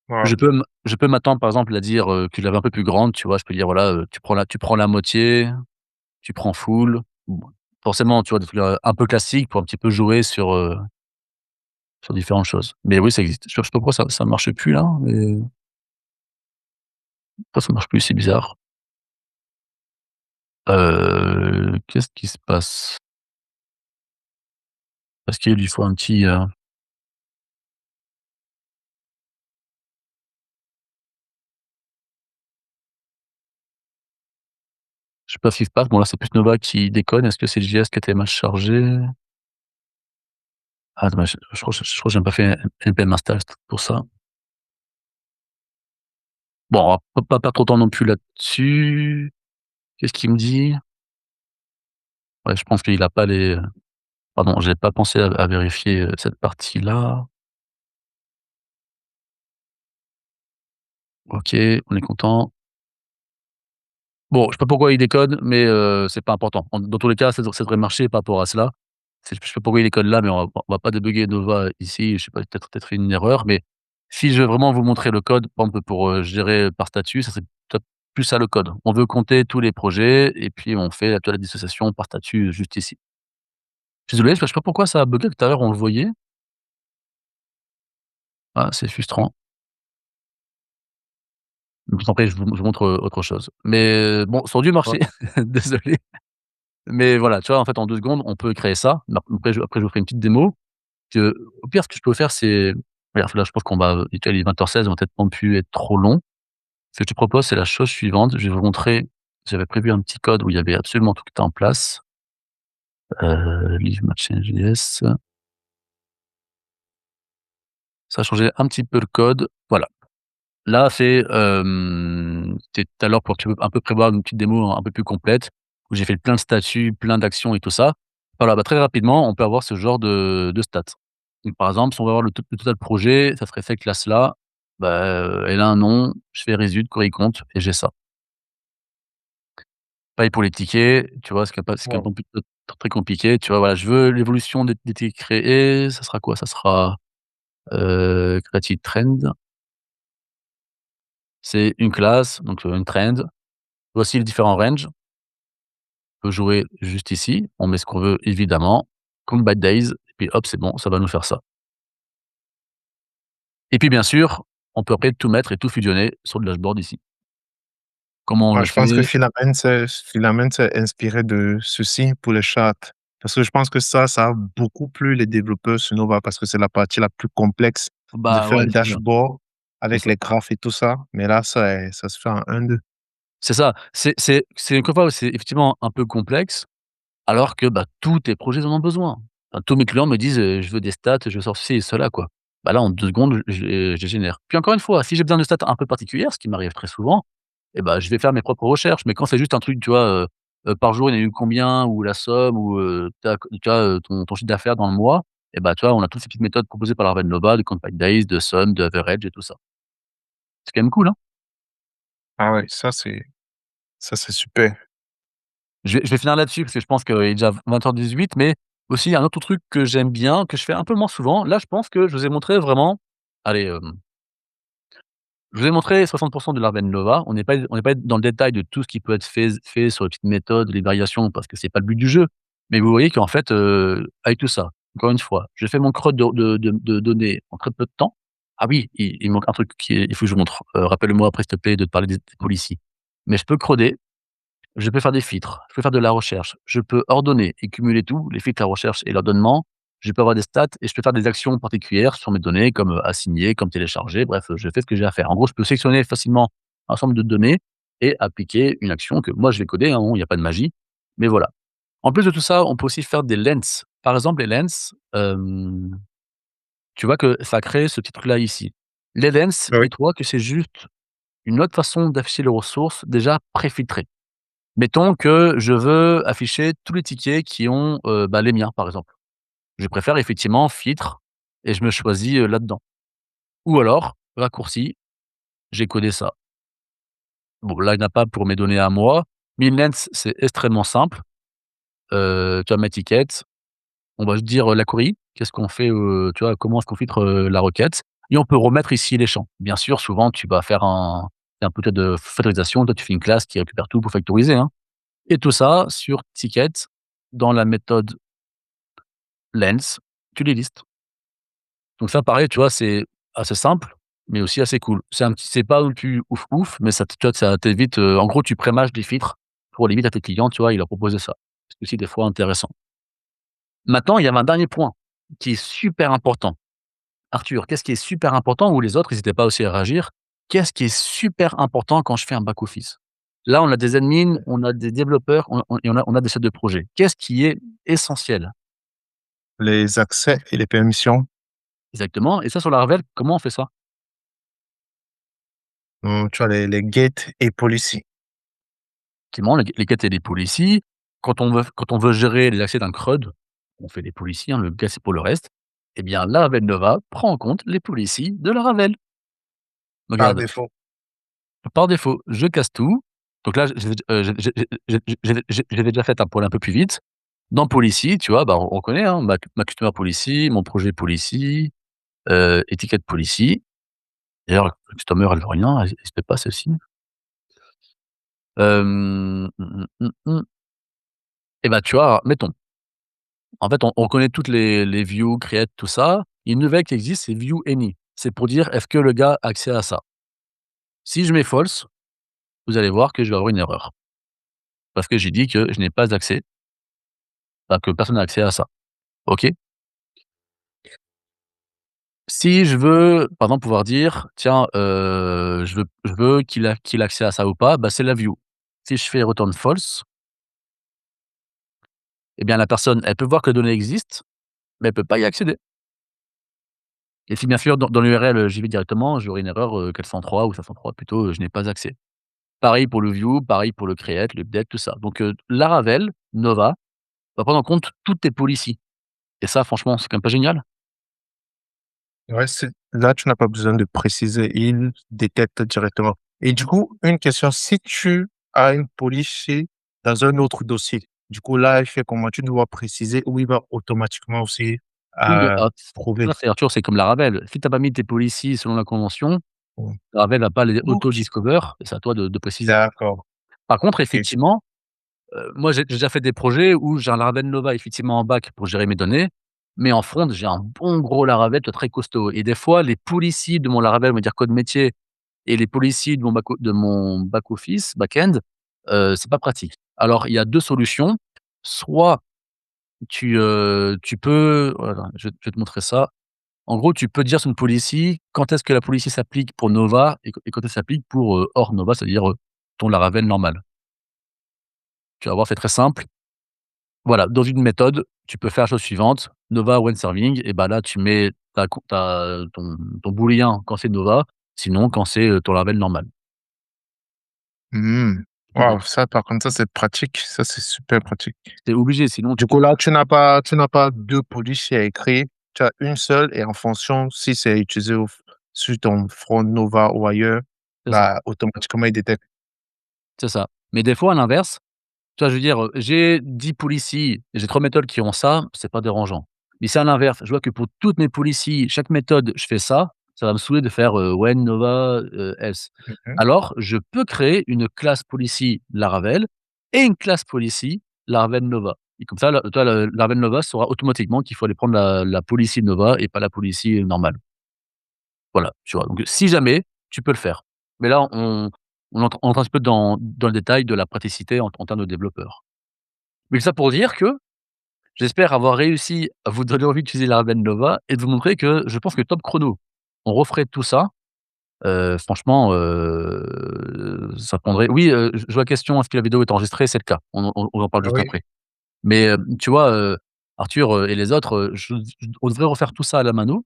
Voilà. Je peux m'attendre, par exemple, à dire, que je l'avais un peu plus grande, tu vois? Je peux dire, voilà, tu prends la moitié, tu prends full. Bon, forcément, tu vois, des trucs, un peu classiques pour un petit peu jouer sur différentes choses. Mais oui, ça existe. Je sais pas pourquoi ça marche plus là, mais pourquoi ça marche plus? C'est bizarre. Qu'est-ce qui se passe? Parce qu'il lui faut un petit, je sais pas ce qui se passe. Bon, là, c'est plus Nova qui déconne. Est-ce que c'est le JS qui était mal chargé? Ah dommage, je crois que j'ai même pas fait npm install, c'est peut-être pour ça. Bon, on va pas perdre trop de temps non plus là-dessus. Qu'est-ce qu'il me dit? Ouais, je pense qu'il a pas les, pardon, j'ai pas pensé à vérifier, cette partie-là. OK, on est content. Bon, je sais pas pourquoi il décode, mais c'est pas important. Dans tous les cas, ça devrait marcher par rapport à cela. Je sais pas pourquoi il décode là, mais on va pas débugger Nova ici. Je sais pas, peut-être fait une erreur, mais Si je veux vraiment vous montrer le code, par exemple pour, gérer par statut, ça serait peut-être plus ça le code. On veut compter tous les projets et puis on fait, tu vois, la dissociation par statut juste ici. Je suis désolé, je sais pas pourquoi ça a buggé tout à l'heure, on le voyait. Ah, c'est frustrant. Donc après je vous montre, autre chose. Mais bon, ça aurait dû Ouais. marcher, désolé. Mais voilà, tu vois, en fait, en 2 secondes, on peut créer ça. Après je vous ferai une petite démo que au pire, ce que je peux faire, c'est regarde, là, je pense qu'on va il est 20h16, on va peut-être pas non plus être trop long. Ce que je te propose, c'est la chose suivante. Je vais vous montrer, j'avais prévu un petit code où il y avait absolument tout qui était en place. Leave Match.js. Ça a changé un petit peu le code. Voilà. Là, c'était tout à l'heure pour que tu peux un peu prévoir une petite démo un peu plus complète, où j'ai fait plein de statuts, plein d'actions et tout ça. Voilà, bah, très rapidement, on peut avoir ce genre de stats. Donc par exemple, si on veut avoir le total projet, ça serait cette classe-là, bah, elle a un nom, je fais résulte, query compte et j'ai ça. Pareil pour les tickets, tu vois? C'est Ouais. un peu plus très compliqué, tu vois? Voilà, je veux l'évolution des tickets créés, ça sera quoi? Ça sera, created trend. C'est une classe, donc une trend. Voici les différents ranges. On peut jouer juste ici, on met ce qu'on veut évidemment, count by days et puis hop, c'est bon, ça va nous faire ça. Et puis bien sûr, on peut après tout mettre et tout fusionner sur le dashboard ici. Comment on Ouais, le je pense que fait? Filament s'est inspiré de ceci pour les charts. Parce que je pense que ça a beaucoup plu les développeurs sur Nova parce que c'est la partie la plus complexe de Bah, faire un ouais, c'est ça, dashboard c'est avec ça. les graphes et tout ça. Mais là, ça se fait en un 2. C'est ça, c'est une fois où c'est effectivement un peu complexe. Alors que, bah, tous tes projets en ont besoin. Enfin, tous mes clients me disent, «Je veux des stats, je veux ceci et cela», quoi. Bah, là, en 2 secondes, je les génère. Puis encore une fois, si j'ai besoin de stats un peu particulières, ce qui m'arrive très souvent, et bah, je vais faire mes propres recherches. Mais quand c'est juste un truc, tu vois, par jour, il y en a eu combien ou la somme ou, tu vois, ton chiffre d'affaires dans le mois, et bah, tu vois, on a toutes ces petites méthodes proposées par Laravel Nova, de Compact Days, de Sum, de Average et tout ça. C'est quand même cool, hein? Ah ouais, ça c'est super. Je vais finir là-dessus parce que je pense qu'il est déjà 20h18, mais aussi un autre truc que j'aime bien, que je fais un peu moins souvent. Là, je pense que je vous ai montré vraiment allez, je vous ai montré 60 de Laravel Nova. On n'est pas dans le détail de tout ce qui peut être fait sur les petites méthodes, les variations, parce que c'est pas le but du jeu. Mais vous voyez qu'en fait, avec tout ça, encore une fois, je fais mon CRUD de données en très peu de temps. Ah oui, il manque un truc il faut que je vous montre. Rappelle-moi après, s'il te plaît, de te parler des policies. Mais je peux CRUDer, je peux faire des filtres, je peux faire de la recherche, je peux ordonner et cumuler tout, les filtres, la recherche et l'ordonnement. Je peux avoir des stats et je peux faire des actions particulières sur mes données comme, assigner, comme télécharger, bref, je fais ce que j'ai à faire. En gros, je peux sélectionner facilement un ensemble de données et appliquer une action que moi je vais coder, hein, il y a pas de magie, mais voilà. En plus de tout ça, on peut aussi faire des lens. Par exemple, les lens, tu vois que ça crée ce petit truc-là ici. Les lens, Oui. dis-toi que c'est juste une autre façon d'afficher les ressources déjà préfiltrées. Mettons que je veux afficher tous les tickets qui ont, bah, les miens, par exemple. Je préfère effectivement filtre et je me choisis, là-dedans. Ou alors, raccourci, j'ai codé ça. Bon, là, il n'y en a pas pour mes données à moi. Minlens, c'est extrêmement simple. Tu as ma étiquette, on va se dire, la query, qu'est-ce qu'on fait, tu vois, comment est-ce qu'on filtre, la requête et on peut remettre ici les champs. Bien sûr, souvent, tu vas faire un peu de factorisation. Toi, tu fais une classe qui récupère tout pour factoriser, hein. Et tout ça sur ticket dans la méthode lens, tu les listes. Donc ça, pareil, tu vois, c'est assez simple, mais aussi assez cool. C'est pas non plus ouf ouf, mais ça, tu vois, ça t'évite, en gros, tu prémâches des filtres pour limite à tes clients, tu vois, il leur proposer ça. C'est aussi des fois intéressant. Maintenant, il y avait un dernier point qui est super important. Arthur, qu'est-ce qui est super important ou les autres, n'hésitez pas aussi à réagir. Qu'est-ce qui est super important quand je fais un back office? Là, on a des admins, on a des développeurs, on a des chefs de projet. Qu'est-ce qui est essentiel? Les accès et les permissions, Exactement, et ça sur Laravel, comment on fait ça? tu vois les gates et policy. Effectivement, les quêtes et les policies, quand on veut gérer les accès d'un CRUD, on fait des policies, hein, le gars, c'est pour le reste. Eh bien, Laravel Nova prend en compte les policies de Laravel. Par Regarde, défaut. par défaut, je casse tout. Donc là, je l'ai déjà fait, hein, pour aller un peu plus vite. Dans policy, tu vois, bah, on connaît, hein, ma customer policy, mon projet policy, étiquette policy. D'ailleurs, la customer, elle veut rien, elle se paie pas celle-ci. Et bah, tu vois, mettons, en fait, on connaît toutes les views, create, tout ça. Il y a une nouvelle qui existe, c'est view any. C'est pour dire: «Est-ce que le gars a accès à ça?» Si je mets false, vous allez voir que je vais avoir une erreur. Parce que j'ai dit que je n'ai pas accès, enfin que personne n'a accès à ça. OK? Si je veux, par exemple, pouvoir dire: «Tiens, je veux qu'il ait accès à ça ou pas», bah, c'est la view. Si je fais return false, eh bien la personne, elle peut voir que la donnée existe, mais elle peut pas y accéder. Et si bien sûr dans l'URL, j'y vais directement, j'aurai une erreur, 403 ou 503 plutôt, je n'ai pas accès. Pareil pour le view, pareil pour le create, le update, tout ça. Donc Laravel, Nova, va prendre en compte toutes tes policies et ça franchement, c'est quand même pas génial? Ouais, c'est là, tu n'as pas besoin de préciser, il détecte directement. Et du coup, une question, si tu as une police dans un autre dossier, du coup, là, il fait comment? Tu dois préciser ou il va automatiquement aussi, Oui, mais prouver? ça c'est Arthur, c'est comme Laravel. Si tu as pas mis tes policies selon la convention, Mmh. Laravel va pas les OK, auto-discover et c'est à toi de préciser. d'accord, Par contre, OK. effectivement, moi j'ai déjà fait des projets où j'ai un Laravel Nova effectivement en back pour gérer mes données, mais en front, j'ai un bon gros Laravel très costaud et des fois les policies de mon Laravel, on va dire code métier et les policies de mon back office, back-end, c'est pas pratique. Alors il y a 2 solutions, soit tu peux voilà, je vais te montrer ça. En gros, tu peux dire sur une policy quand est-ce que la policy s'applique pour Nova et quand elle s'applique pour, hors Nova, c'est-à-dire, ton Laravel normal. Tu vas voir, c'est très simple. Voilà, dans une méthode, tu peux faire la chose suivante, Nova when serving et bah, là, tu mets ton booléen quand c'est Nova, sinon quand c'est, ton Laravel normal. Mmh. Voilà. Waouh, ça, par contre, ça, c'est pratique. Ça, c'est super pratique. Tu obligé, sinon Du tu coup, là, tu n'as pas 2 policies à écrire. Tu as une seule et en fonction si c'est utilisé sur ton front Nova ou ailleurs, c'est ça, bah, automatiquement, il détecte. c'est ça. Mais des fois, à l'inverse, tu vois, je veux dire, j'ai 10 policies et j'ai 3 méthodes qui ont ça, c'est pas dérangeant. Mais si à l'inverse, je vois que pour toutes mes policies, chaque méthode, je fais ça va me saouler de faire, when, nova, else. Mmh. Alors, je peux créer une classe policy Laravel et une classe policy Laravel Nova et comme ça, toi, le Laravel Nova saura automatiquement qu'il faut aller prendre la policy Nova et pas la policy normale. Voilà, tu vois? Donc si jamais, tu peux le faire. Mais là, on entre un petit peu dans le détail de la praticité en termes de développeur. Mais ça pour dire que j'espère avoir réussi à vous donner envie d'utiliser Laravel Nova et de vous montrer que je pense que top chrono, on referait tout ça, franchement, ça prendrait oui, je vois la question: «Est-ce que la vidéo est enregistrée?» C'est le cas. On en parle Ah juste oui. après. Mais, tu vois, Arthur, et les autres, on devrait refaire tout ça à la mano.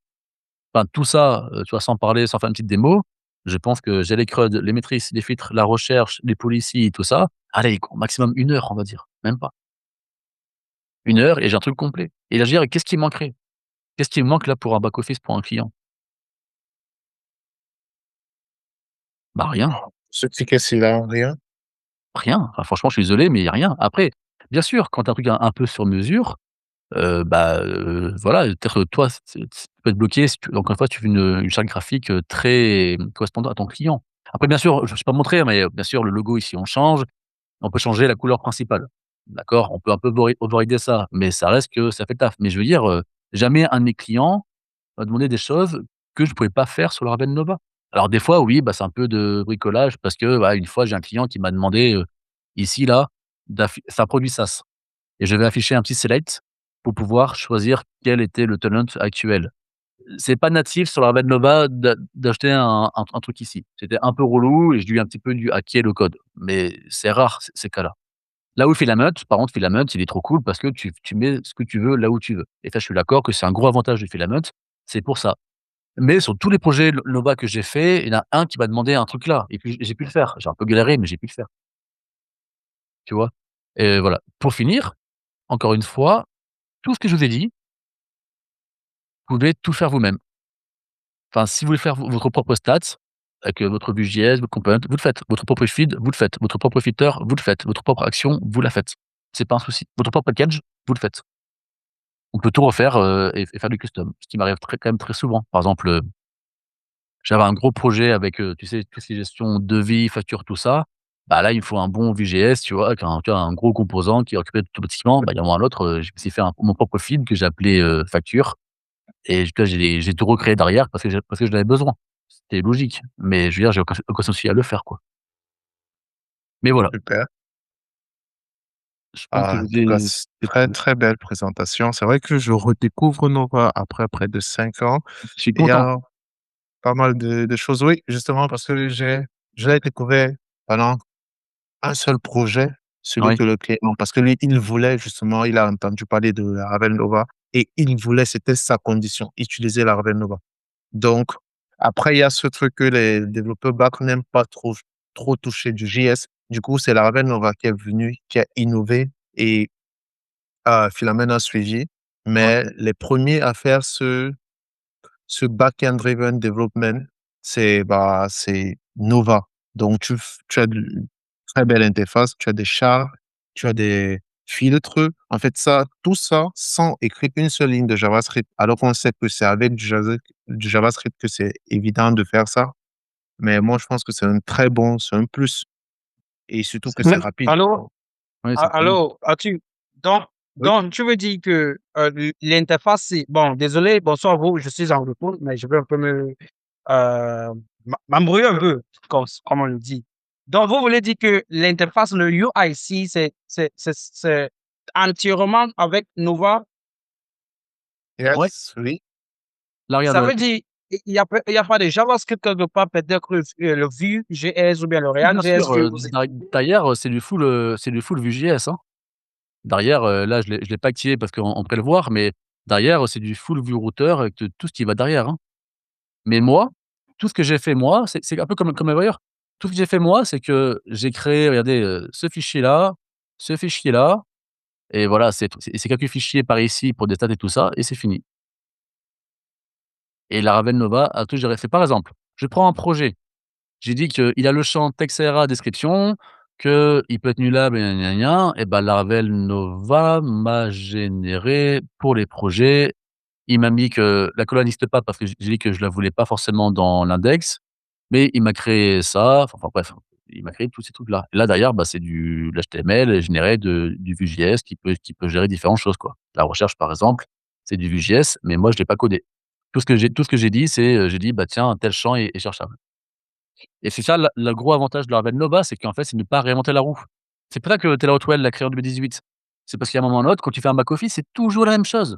Enfin tout ça, tu vois, sans parler, sans faire une petite démo. Je pense que j'ai les CRUD, les maîtrises, les filtres, la recherche, les policies, tout ça. Allez, au maximum 1 heure, on va dire, même pas. 1 heure et j'ai un truc complet. Et là, je veux dire, qu'est-ce qui me manquerait? Qu'est-ce qui me manque là pour un back office pour un client? Bah, rien, Ce ticket-ci-là, rien? rien. Enfin franchement, je suis désolé, mais il y a rien. Après, bien sûr, quand tu as un truc un peu sur mesure, bah, voilà, peut-être que toi, tu peux être bloqué si tu encore une fois, tu veux une charte graphique, très correspondant à ton client. Après bien sûr, je ne vais pas montrer, mais bien sûr, le logo ici, on change, on peut changer la couleur principale. D'accord? On peut un peu overrider ça, mais ça reste que ça fait le taf. Mais je veux dire, jamais un de mes clients m'a demandé des choses que je ne pouvais pas faire sur Laravel Nova. Alors des fois, oui, bah, c'est un peu de bricolage parce que, bah, une fois, j'ai un client qui m'a demandé, ici, là, c'est un produit SaaS et je vais afficher un petit select pour pouvoir choisir quel était le tenant actuel. C'est pas natif sur Laravel Nova d'acheter un truc ici. C'était un peu relou et j'ai dû un petit peu hacker le code, mais c'est rare ces cas-là. Là où Filament, par contre, Filament, il est trop cool parce que tu mets ce que tu veux là où tu veux et ça, je suis d'accord que c'est un gros avantage de Filament, c'est pour ça. Mais sur tous les projets Nova que j'ai fait, il y en a un qui m'a demandé un truc là et puis j'ai pu le faire. J'ai un peu galéré, mais j'ai pu le faire, tu vois? Et voilà. Pour finir, encore une fois, tout ce que je vous ai dit, vous devez tout faire vous-même. Enfin, si vous voulez faire votre propre stats avec, votre Vue.js, votre component, vous le faites. Votre propre feed, vous le faites. Votre propre filter, vous le faites. Votre propre action, vous la faites. C'est pas un souci. Votre propre package, vous le faites. On peut tout refaire, et faire du custom, ce qui m'arrive quand même très souvent. Par exemple, j'avais un gros projet avec, tu sais, tout ce qui est gestion devis, facture, tout ça. Bah, là, il me faut un bon VGS, tu vois? Tu vois, un gros composant qui est occupé automatiquement. Bah, il y a un moment l'autre, je me suis fait mon propre feed que j'ai appelé, facture et tu vois, j'ai tout recréé derrière parce que je l'avais besoin. C'était logique, mais je veux dire, j'ai aucun souci à le faire, quoi. Mais voilà, Super. je pense que Ah, en tout cas, j'ai c fait très, tout. très belle présentation. C'est vrai que je redécouvre Nova après près de 5 ans. Je suis Et il y content. a pas mal de choses, oui, justement parce que je l'ai découvert pendant un seul projet, celui Oui, que le client parce que lui, il voulait justement, il a entendu parler de la Ravel Nova et il voulait, c'était sa condition, utiliser la Ravel Nova. Donc, après, il y a ce truc que les développeurs back n'aiment pas trop toucher du JS. Du coup, c'est la Ravel Nova qui est venue, qui a innové et Philomène a suivi. oui. Mais les premiers à faire ce back-end driven development, c'est Nova. Donc, tu as une très belle interface, tu as des chars, tu as des filtres. En fait, tout ça sans écrire une seule ligne de JavaScript, alors qu'on sait que c'est avec du JavaScript que c'est évident de faire ça. Mais moi, je pense que c'est un plus et surtout que C'est c'est Mais rapide. allô, oui, c'est très bien. as-tu donc Oui. tu veux dire que, l'interface c'est bon, désolé, bonsoir à vous, je suis en repos, mais je vais un peu m'embrouiller un peu, comme on le dit. Donc vous voulez dire que l'interface, le UIC, c'est entièrement avec Nova? Ouais, Yes, oui. là, Ça regarde, veut dire il y a pas de JavaScript quelque part, peut-être le Vue.js ou bien le si bien React.js sûr, que vous derrière, c'est du full Vue.js, hein. Derrière, là, je l'ai pas activé parce qu'on peut le voir, mais derrière, c'est du full Vue router avec tout ce qui va derrière, hein. Mais moi, tout ce que j'ai fait moi, c'est un peu comme Envoyer. Tout ce que j'ai fait moi, c'est que j'ai créé, regardez, ce fichier-là et voilà, c'est quelques fichiers par ici pour des stats et tout ça et c'est fini. Et Laravel Nova a tout géré. C'est par exemple, je prends un projet, j'ai dit qu'il a le champ textera description, qu'il peut être nullable et gna gna gna et bah, Laravel Nova m'a généré pour les projets. Il m'a mis que la colonne n'existe pas parce que j'ai dit que je la voulais pas forcément dans l'index, mais il m'a créé ça, enfin bref, il m'a créé tous ces trucs-là. Et là derrière, bah, c'est du l'HTML généré du Vue.js qui peut gérer différentes choses, quoi. La recherche, par exemple, c'est du Vue.js, mais moi je l'ai pas codé. Tout ce que j'ai dit, c'est, j'ai dit: «Bah, tiens, tel champ est cherchable» et c'est ça le gros avantage de la Ravel Nova, c'est qu'en fait, c'est ne pas réinventer la roue. C'est pour ça que TeleHotwell l'a créé en 2018. C'est parce qu'à un moment ou un autre, quand tu fais un back office, c'est toujours la même chose.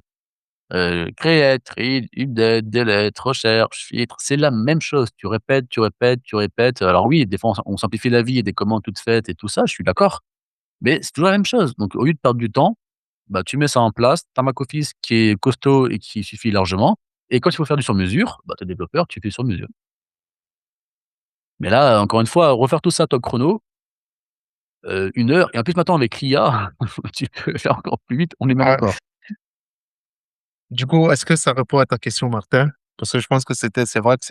Create, read, update, delete, recherche, filtre, c'est la même chose. Tu répètes, tu répètes, tu répètes. Alors oui, des fois on simplifie la vie, il y a des commandes toutes faites et tout ça, je suis d'accord, mais c'est toujours la même chose. Donc au lieu de perdre du temps, bah, tu mets ça en place, tu as un back office qui est costaud et qui suffit largement et quand il faut faire du sur mesure, bah, tu es développeur, tu fais sur mesure. Mais là, encore une fois, refaire tout ça top chrono, 1 heure et en plus maintenant avec l'IA, tu peux faire encore plus vite, on est bien Ah, d'accord. du coup, est-ce que ça répond à ta question, Martin? Parce que je pense que c'est vrai que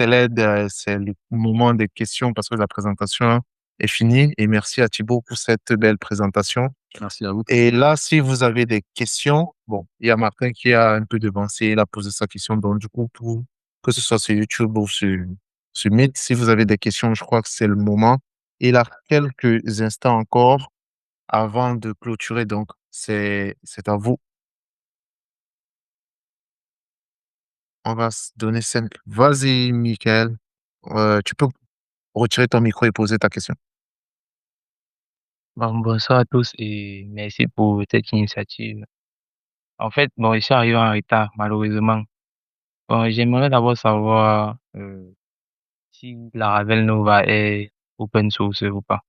c'est le moment des questions parce que la présentation est finie et merci à Thibaut pour cette belle présentation. Merci à vous. Et là, si vous avez des questions, bon, il y a Martin qui a un peu devancé, il a posé sa question. Donc, du coup, que ce soit sur YouTube ou sur Meet, si vous avez des questions, je crois que c'est le moment. Il a quelques instants encore avant de clôturer. Donc, c'est à vous. On va se donner 5. Vas-y, Michael. Tu peux retirer ton micro et poser ta question. Bon, bonsoir à tous et merci pour cette initiative. En fait, bon, je suis arrivé en retard, malheureusement. Bon, j'aimerais d'abord savoir si la Ravel Nova est open source ou pas.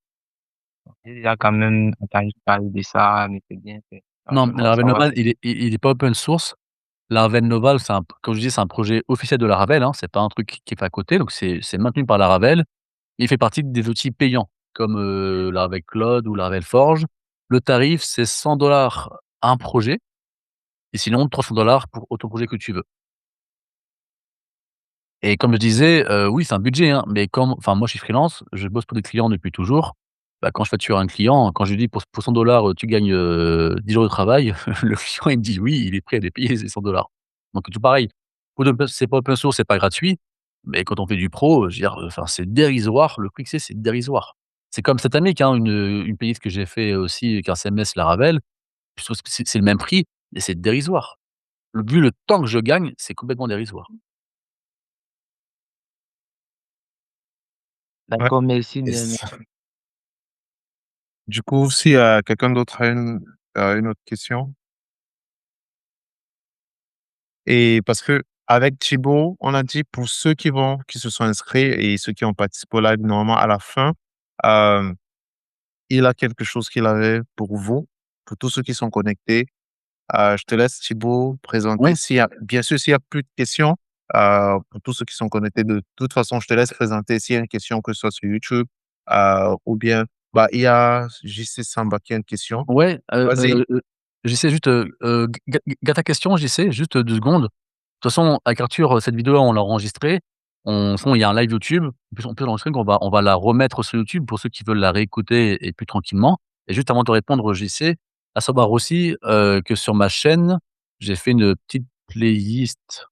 J'ai déjà quand même entendu parler de ça, mais c'est bien fait. Donc, Non, j'aimerais Laravel savoir Nova, si il est pas open source. Laravel Nova, comme je dis, c'est un projet officiel de Laravel, hein, c'est pas un truc qui est fait à côté, donc c'est maintenu par Laravel. Il fait partie des outils payants comme, Laravel Cloud ou Laravel Forge. Le tarif, c'est 100 un projet et sinon 300 pour autant projet que tu veux et comme je disais, oui, c'est un budget, hein, mais comme enfin, moi, je suis freelance, je bosse pour des clients depuis toujours. Bah, quand je facture un client, quand je lui dis: «Pour 100 tu gagnes, 10 jours de travail», le client, il me dit: «Oui», il est prêt à les payer ces 100. Donc tout pareil, c'est pas open source, c'est pas gratuit, Mais quand on fait du pro, je veux dire, enfin, c'est dérisoire, le prix que c'est dérisoire. C'est comme cette année hein, une playlist que j'ai fait aussi avec un CMS Laravel, je trouve que c'est le même prix, mais c'est dérisoire. Vu le temps que je gagne, c'est complètement dérisoire. Ouais. D'accord, merci Et bien. du coup, si quelqu'un d'autre a une autre question. Et parce que avec Thibaut, on a dit pour ceux qui se sont inscrits et ceux qui ont participé au live, normalement à la fin, euh, il a quelque chose qu'il avait pour vous, pour tous ceux qui sont connectés. Je te laisse Thibaut présenter. Oui, Bien sûr, s'il y a plus de questions, pour tous ceux qui sont connectés, de toute façon, je te laisse présenter s'il y a une question, que ce soit sur YouTube, ou bien, bah, il y a JC Samba qui a une question. ouais, Vas-y. j'essaie juste, garde ta question, JC, juste 2 secondes. De toute façon, avec Arthur, cette vidéo-là, on l'a enregistrée. De toute façon, il y a un live YouTube. On peut l'enregistrer, donc on va la remettre sur YouTube pour ceux qui veulent la réécouter et plus tranquillement. Et juste avant de te répondre, JC, à savoir aussi, que sur ma chaîne, j'ai fait une petite playlist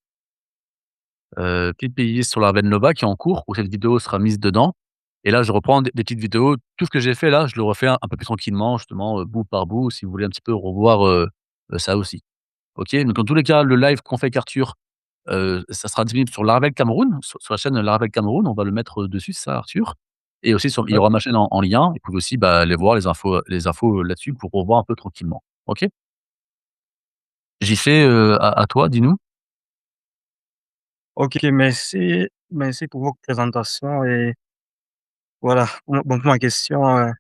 sur la Ravel Nova qui est en cours, où cette vidéo sera mise dedans. Et là, je reprends des petites vidéos. Tout ce que j'ai fait là, je le refais un peu plus tranquillement, justement, bout par bout, si vous voulez un petit peu revoir, ça aussi. OK? Donc dans tous les cas, le live qu'on fait avec Arthur, ça sera disponible sur Laravel Cameroun, sur la chaîne Laravel Cameroun, on va le mettre, dessus, c'est ça Arthur? Et aussi il y Ouais. aura ma chaîne en lien. Vous pouvez aussi, bah, aller voir les infos là-dessus pour revoir un peu tranquillement. OK? JC, à toi, dis-nous? OK, merci. Merci pour votre présentation et voilà. Bon, pour ma question,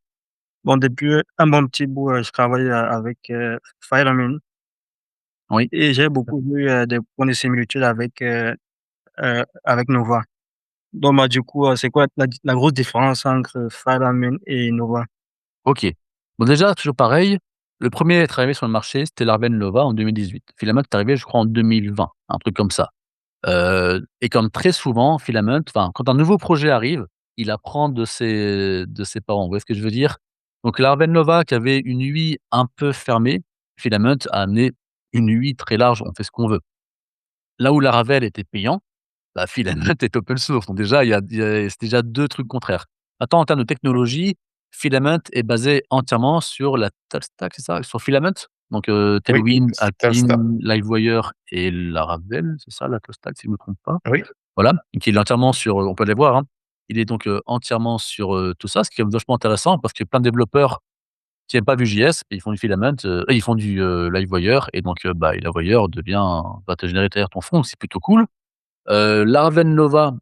bon, depuis un bon petit bout, je travaille, avec, Firemint Oui. et j'ai beaucoup vu, des points de similitude avec Nova. Donc, bah, du coup, c'est quoi la grosse différence entre Firemint et Nova? OK. Bon déjà, toujours pareil, le premier à être arrivé sur le marché, c'était l'Arben Nova en 2018. Filament est arrivé, je crois, en 2020, un truc comme ça. Et comme très souvent, Filament, enfin, quand un nouveau projet arrive, il apprend de ses parents. Vous voyez ce que je veux dire? Donc l'Arben Nova qui avait une UI un peu fermée, Filament a amené une UI très large, on fait ce qu'on veut. Là où Laravel était payant, bah, Filament est open source. Donc déjà, c'est déjà 2 trucs contraires. Maintenant, en termes de technologie, Filament est basé entièrement sur la Tailstack, c'est ça? Sur Filament? Donc, Oui, Tailwind, c'était ça. Alpine, Livewire et Laravel, c'est ça la Tailstack si je me trompe pas? Oui, Voilà, donc il est entièrement sur, on peut aller voir, hein. Il est donc, entièrement sur, tout ça, ce qui est vachement intéressant parce que plein de développeurs qui n'aiment pas Vue.js, ils font du Filament, ils font du, Livewire et donc, bah, Livewire va te générer derrière ton front, c'est plutôt cool. Laravel Nova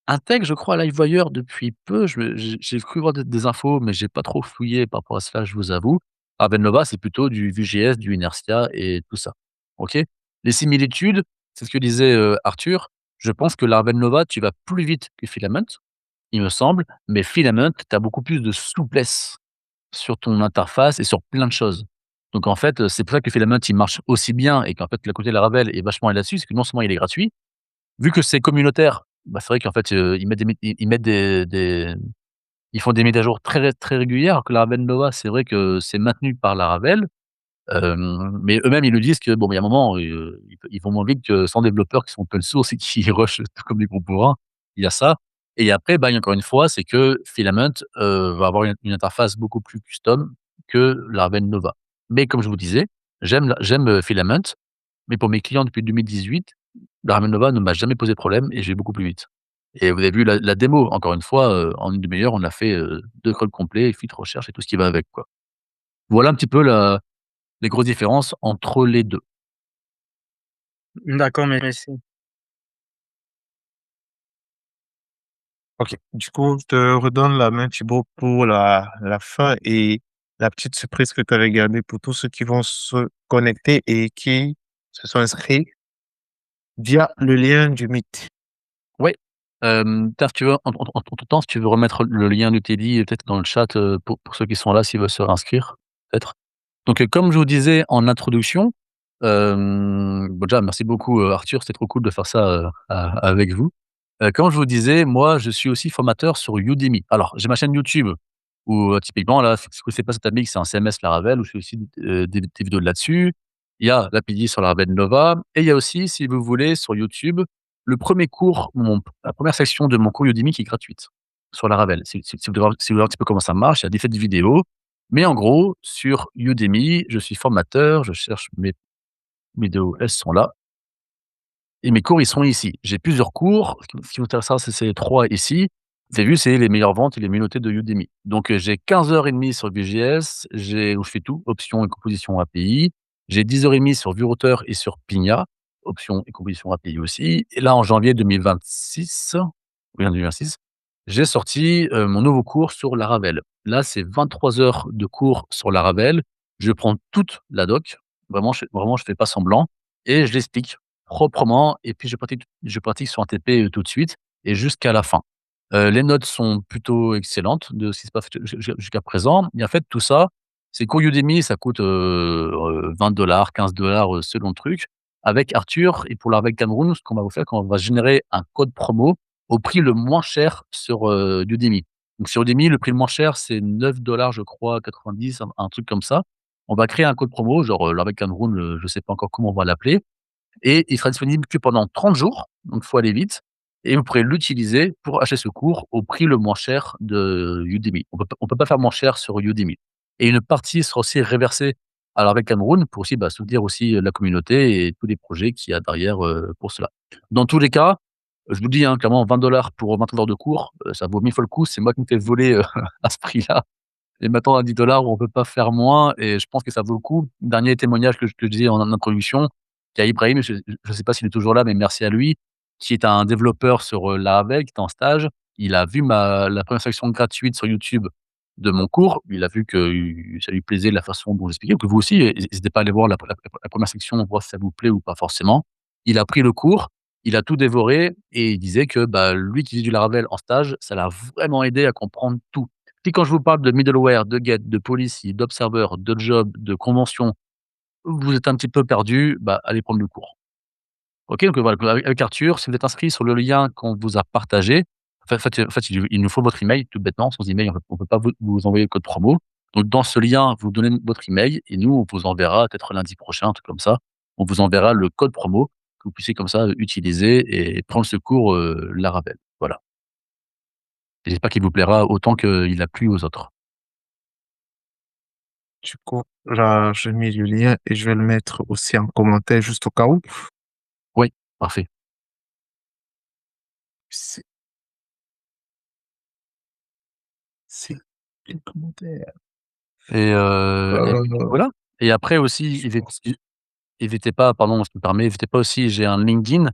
intègre, je crois, Livewire depuis peu. J'ai cru voir des infos, mais j'ai pas trop fouillé par rapport à cela, je vous avoue. Laravel Nova, c'est plutôt du Vue.js, du Inertia et tout ça. OK? Les similitudes, c'est ce que disait, Arthur. Je pense que Laravel Nova, tu vas plus vite que Filament, il me semble, mais Filament, tu as beaucoup plus de souplesse sur ton interface et sur plein de choses. Donc en fait, c'est pour ça que Filament, il marche aussi bien et qu'en fait, le côté Laravel est vachement là-dessus, c'est que non seulement il est gratuit, vu que c'est communautaire, bah, c'est vrai qu'en fait, ils font des mises à jour très régulières, alors que Laravel Nova, c'est vrai que c'est maintenu par Laravel, mais eux-mêmes, ils le disent que bon, il y a un moment, ils vont moins vite que 100 développeurs qui sont open source et qui rushent tout comme des gros bourrins. Il y a ça et après, bah, encore une fois, c'est que Filament, va avoir une interface beaucoup plus custom que Laravel Nova. Mais comme je vous disais, j'aime, Filament, mais pour mes clients depuis 2018, la Ramen Nova ne m'a jamais posé problème et je vais beaucoup plus vite. Et vous avez vu la démo, encore une fois, en une demi heure, on a fait, 2 crawls complets, filtre recherche et tout ce qui va avec, quoi. Voilà un petit peu les grosses différences entre les 2. D'accord, merci. OK. Du coup, je te redonne la main, Thibaut, pour la fin et la petite surprise que tu avais gardée pour tous ceux qui vont se connecter et qui se sont inscrits via le lien du Meet. Ouais, tiens, si tu veux, entre temps, si tu veux remettre le lien du Teddy, peut-être dans le chat, pour ceux qui sont là, s'ils veulent se réinscrire, peut-être? Donc, comme je vous disais en introduction, bon déjà merci beaucoup, Arthur, c'était trop cool de faire ça, avec vous. Comme je vous disais, moi je suis aussi formateur sur Udemy. Alors j'ai ma chaîne YouTube où, typiquement là, ce que c'est pas cette appli, c'est un CMS Laravel où je fais aussi, des vidéos de là-dessus. Il y a l'API sur Laravel Nova et il y a aussi, si vous voulez, sur YouTube, le premier cours, la première section de mon cours Udemy qui est gratuite sur Laravel. Si vous voulez voir un petit peu comment ça marche, il y a des faits de vidéos. Mais en gros, sur Udemy, je suis formateur, je cherche mes vidéos, elles sont là. Et mes cours, ils sont ici. J'ai plusieurs cours. Ce qui m'intéresse, c'est ces 3 ici. Vous avez vu, c'est les meilleures ventes et les mieux notés de Udemy. Donc, j'ai 15h30 sur Vue.js, où je fais tout, options et composition API. J'ai 10h30 sur VueRouter et sur Pigna, options et composition API aussi. Et là, en janvier 2026, oui, en 2026, j'ai sorti, mon nouveau cours sur Laravel. Là, c'est 23 heures de cours sur Laravel. Je prends toute la doc, vraiment, je fais pas semblant et je l'explique proprement et puis je pratique sur un TP, tout de suite et jusqu'à la fin. Les notes sont plutôt excellentes de ce qui se passe jusqu'à présent et en fait tout ça, c'est qu'au Udemy ça coûte, 20 $, 15 selon le truc. Avec Arthur et pour l'Arvec Cameroun, ce qu'on va vous faire, quand on va générer un code promo au prix le moins cher sur, Udemy. Donc sur Udemy, le prix le moins cher, c'est 9 je crois, 90, un truc comme ça. On va créer un code promo, genre, l'Arvec Cameroun, je sais pas encore comment on va l'appeler et il sera disponible que pendant 30 jours, donc il faut aller vite et vous pourrez l'utiliser pour acheter ce cours au prix le moins cher de Udemy. On peut pas faire moins cher sur Udemy et une partie sera aussi réversée à l'Arvec Cameroun pour aussi, soutenir aussi, la communauté et tous les projets qu'il y a derrière, pour cela. Dans tous les cas, je vous dis, hein, clairement 20 pour 20 heures de cours, ça vaut 1000 fois le coup. C'est moi qui me fais voler, à ce prix-là et maintenant à 10 on peut pas faire moins et je pense que ça vaut le coup. Dernier témoignage que je te disais en introduction, il y a Ibrahim, je sais pas s'il est toujours là, mais merci à lui, qui est un développeur sur, Laravel, qui est en stage. Il a vu la première section gratuite sur YouTube de mon cours. Il a vu que ça lui plaisait la façon dont j'expliquais, que vous aussi, n'hésitez pas à aller voir la première section, voir si ça vous plaît ou pas forcément. Il a pris le cours, il a tout dévoré et il disait que, lui qui faisait du Laravel en stage, ça l'a vraiment aidé à comprendre tout. Puis quand je vous parle de middleware, de get, de policy, d'observer, de job, de convention, vous êtes un petit peu perdu, allez prendre le cours. OK, donc voilà, avec Arthur, si vous êtes inscrit sur le lien qu'on vous a partagé, en fait, il nous faut votre email tout bêtement. Sans email, on peut pas vous envoyer le code promo. Donc dans ce lien, vous donnez votre email et nous, on vous enverra peut-être lundi prochain, un truc comme ça. On vous enverra le code promo que vous puissiez comme ça utiliser et prendre ce cours, Laravel. Voilà. Et j'espère qu'il vous plaira autant qu'il a plu aux autres. Du coup, là, j'ai mis le lien et je vais le mettre aussi en commentaire juste au cas où. Oui, parfait. C'est c'est les commentaires. Et Euh, voilà. Et après aussi, n'hésitez pas, pardon, je me permets, n'hésitez pas aussi, j'ai un LinkedIn,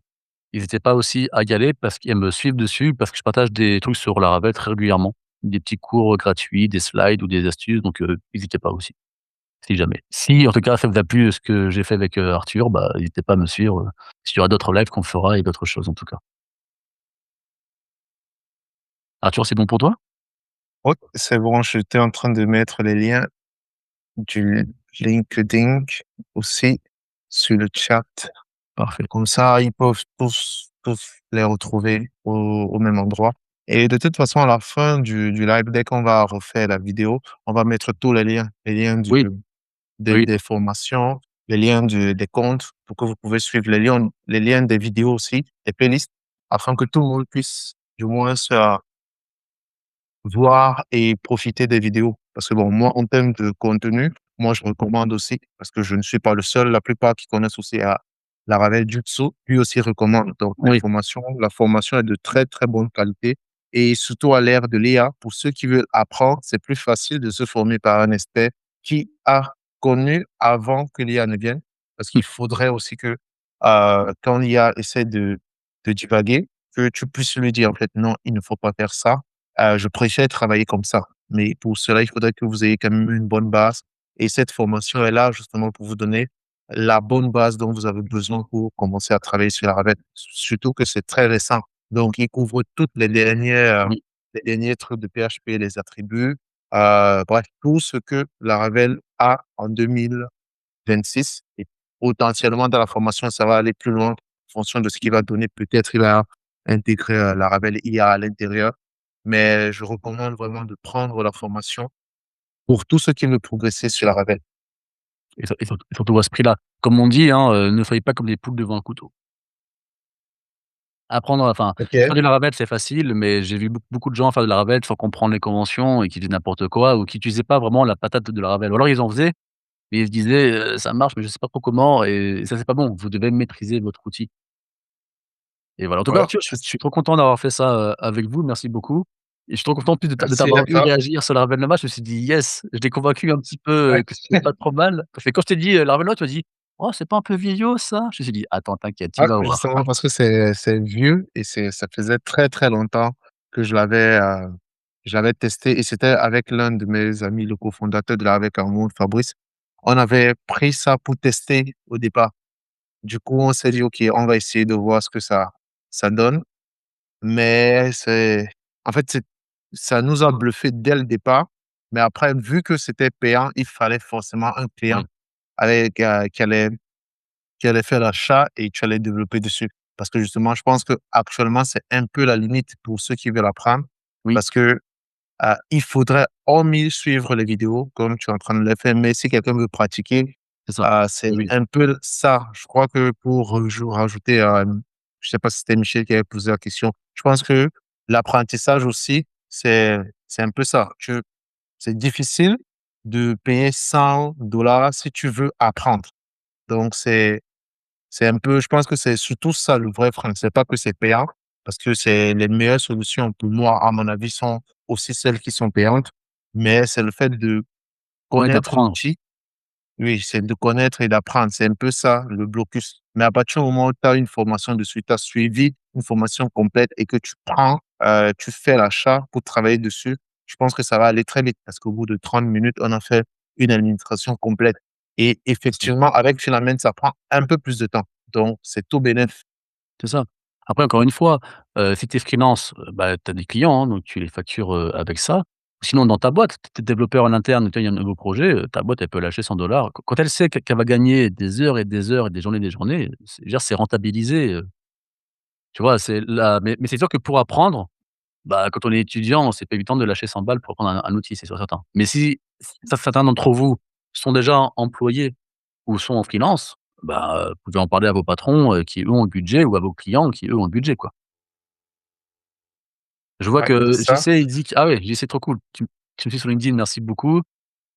n'hésitez pas aussi à y aller et à me suivre dessus parce que je partage des trucs sur Laravel très régulièrement. Des petits cours gratuits, des slides ou des astuces, donc n'hésitez pas aussi, si jamais. Si en tout cas ça vous a plu ce que j'ai fait avec, Arthur, n'hésitez pas à me suivre, il y aura d'autres lives qu'on fera et d'autres choses en tout cas. Arthur, c'est bon pour toi? ouais, c'est bon, j'étais en train de mettre les liens du LinkedIn aussi sur le chat. Parfait. Comme ça, ils peuvent tous les retrouver au même endroit. Et de toute façon, à la fin du live, dès qu'on va refaire la vidéo, on va mettre tous les liens Oui, oui, des formations, les liens des comptes pour que vous pouvez suivre les liens des vidéos aussi, des playlists, afin que tout le monde puisse du moins voir et profiter des vidéos. Parce que bon, moi, en termes de contenu, moi, je recommande aussi, parce que je ne suis pas le seul, la plupart qui connaissent aussi à Laravel Jutsu, lui aussi recommande. Donc, oui. la formation est de très, très bonne qualité. Et surtout à l'ère de l'IA, pour ceux qui veulent apprendre, c'est plus facile de se former par un expert qui a connu avant que l'IA ne vienne. Parce qu'il faudrait aussi que, quand l'IA essaie de divaguer, que tu puisses lui dire, en fait, non, il ne faut pas faire ça, je préfère travailler comme ça. Mais pour cela, il faudrait que vous ayez quand même une bonne base et cette formation est là justement pour vous donner la bonne base dont vous avez besoin pour commencer à travailler sur la Laravel. Surtout que c'est très récent. Donc, il couvre toutes Oui. les derniers trucs de PHP, les attributs, bref, tout ce que la Laravel a en 2026 et potentiellement dans la formation, ça va aller plus loin en fonction de ce qu'il va donner. Peut-être il va intégrer, Laravel IA à l'intérieur, mais je recommande vraiment de prendre la formation pour tous ceux qui veulent progresser sur Laravel. Et surtout à ce prix-là. Comme on dit, hein, ne soyez pas comme des poules devant un couteau. apprendre, enfin, faire OK. du Laravel, c'est facile, mais j'ai vu beaucoup de gens faire du Laravel sans comprendre les conventions et qui faisaient n'importe quoi ou qui utilisaient pas vraiment la patate de Laravel. Ou alors ils en faisaient, mais ils se disaient: «Ça marche, mais je sais pas trop comment» et ça, c'est pas bon. Vous devez maîtriser votre outil et voilà. En tout cas, Ouais, Arthur, je suis trop content d'avoir fait ça, avec vous. Merci beaucoup et je suis trop content en plus de merci t'avoir à vu toi. réagir sur Laravel Nova. Je me suis dit: «Yes, je l'ai convaincu un petit peu, Ouais. que c'était pas trop mal». Parce que quand je t'ai dit, Laravel Nova, tu m'as dit: «Oh, c'est pas un peu vieillot ça?» Je me suis dit: «Attends, t'inquiète, tu Ah, vas voir». justement parce que c'est vieux et ça faisait très, très longtemps que je l'avais testé et c'était avec l'un de mes amis, le cofondateur de Laravel Cameroun, Fabrice. On avait pris ça pour tester au départ. Du coup, on s'est dit: «OK, on va essayer de voir ce que ça donne». Mais en fait, ça nous a bluffé dès le départ. Mais après, vu que c'était payant, il fallait forcément un client Oui, avec, qui allait faire l'achat et tu allais développer dessus. Parce que justement, je pense qu'actuellement, c'est un peu la limite pour ceux qui veulent apprendre oui, parce que, il faudrait hormis suivre les vidéos comme tu es en train de le faire, mais si quelqu'un veut pratiquer, c'est ça. c'est Oui, oui, un peu ça. Je crois que pour rajouter, je sais pas si c'était Michel qui avait posé la question. Je pense que l'apprentissage aussi, c'est un peu ça. C'est difficile de payer 100 $ si tu veux apprendre. Donc c'est un peu je pense que c'est surtout ça le vrai frein. C'est pas que c'est payant, parce que c'est les meilleures solutions pour moi, à mon avis, sont aussi celles qui sont payantes, mais c'est le fait de ouais, connaître d'apprendre, l'outil. Oui, c'est de connaître et d'apprendre. C'est un peu ça le blocus. Mais à partir du moment où tu as une formation dessus, tu as suivi une formation complète et que tu prends, tu fais l'achat pour travailler dessus, je pense que ça va aller très vite parce qu'au bout de 30 minutes, on a fait une administration complète. Et c'est ça. effectivement, avec Filament, ça prend un peu plus de temps. Donc, c'est tout bénef. C'est ça. Après encore une fois, si tu es freelance, bah, tu as des clients, hein, donc tu les factures, avec ça. Sinon dans ta boîte, tu es développeur en interne, tu vois, il y a un nouveau projet, ta boîte elle peut lâcher 100 quand elle sait qu'elle va gagner des heures et des heures et des journées, c'est je veux dire c'est rentabilisé, tu vois? C'est la mais c'est sûr que pour apprendre, bah, quand on est étudiant, c'est pas évident de lâcher 100 balles pour apprendre un outil, c'est sûr certain. Mais si certains d'entre vous sont déjà employés ou sont en freelance, bah, vous pouvez en parler à vos patrons, qui eux ont le budget ou à vos clients qui eux ont le budget, quoi. Je vois Ouais, que ça. JC il dit que ah ouais, JC trop cool. Tu me suis sur LinkedIn, merci beaucoup.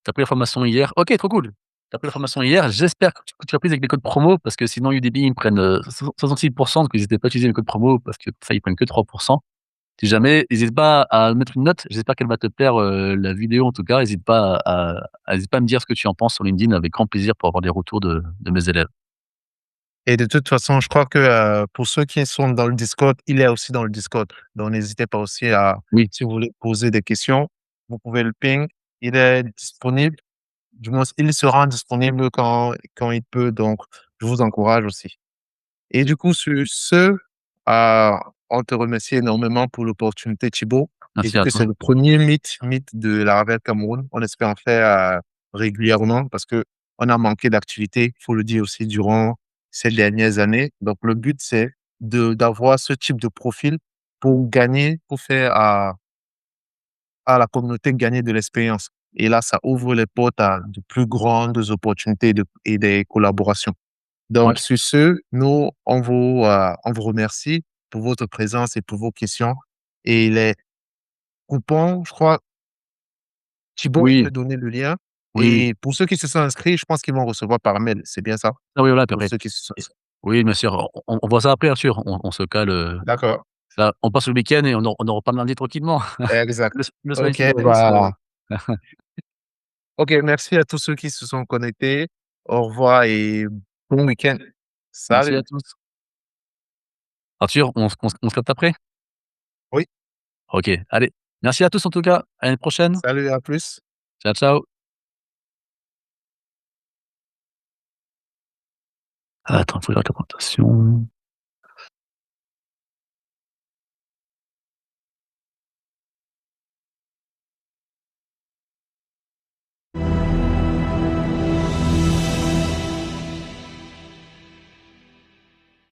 Tu as pris la formation hier. OK, trop cool. Tu as pris la formation hier. J'espère que tu l'as prise avec les codes promo parce que sinon UDB ils me prennent, 66 donc n'hésitez pas à utiliser les codes promo parce que ça ils prennent que 3. Si jamais, hésite pas à mettre une note. J'espère qu'elle va te plaire, la vidéo en tout cas. Hésite pas à me dire ce que tu en penses sur LinkedIn avec grand plaisir pour avoir des retours de mes élèves. Et de toute façon, je crois que, pour ceux qui sont dans le Discord, il est aussi dans le Discord. Donc n'hésitez pas aussi à Oui, si vous voulez poser des questions, vous pouvez le ping. Il est disponible, du moins il sera disponible quand il peut, donc je vous encourage aussi. Et du coup, sur ce, on te remercie énormément pour l'opportunité, Thibaut, et merci vu à que c'est toi. le premier meet de la Ravel Cameroun, on espère en faire, régulièrement parce que on a manqué d'activité, il faut le dire aussi, durant ces dernières années. Donc le but, c'est d'avoir ce type de profil pour gagner, pour faire à la communauté gagner de l'expérience. Et là, ça ouvre les portes à de plus grandes opportunités et des collaborations. Ouais, Donc, sur ce, nous, on vous remercie pour votre présence et pour vos questions. Et les coupons, je crois, Thibaut vient oui, de donner le lien. oui, oui. Et pour ceux qui se sont inscrits, je pense qu'ils vont recevoir par mail. C'est bien ça? Ah oui, voilà, puis Pour après ceux qui se sont et oui, bien sûr, on voit ça après, bien sûr. On se cale, D'accord. là, on passe le week-end et on en reparle lundi tranquillement. Le Exact. le soleil OK, se lève doucement. voilà. OK, merci à tous ceux qui se sont connectés. Au revoir et bon week-end. Merci à Salut. tous. Arthur, on se capte après? Oui, OK, allez. Merci à tous en tout cas. À une prochaine. salut, à plus. Ciao, ciao. Attends, faut que je regarde la présentation.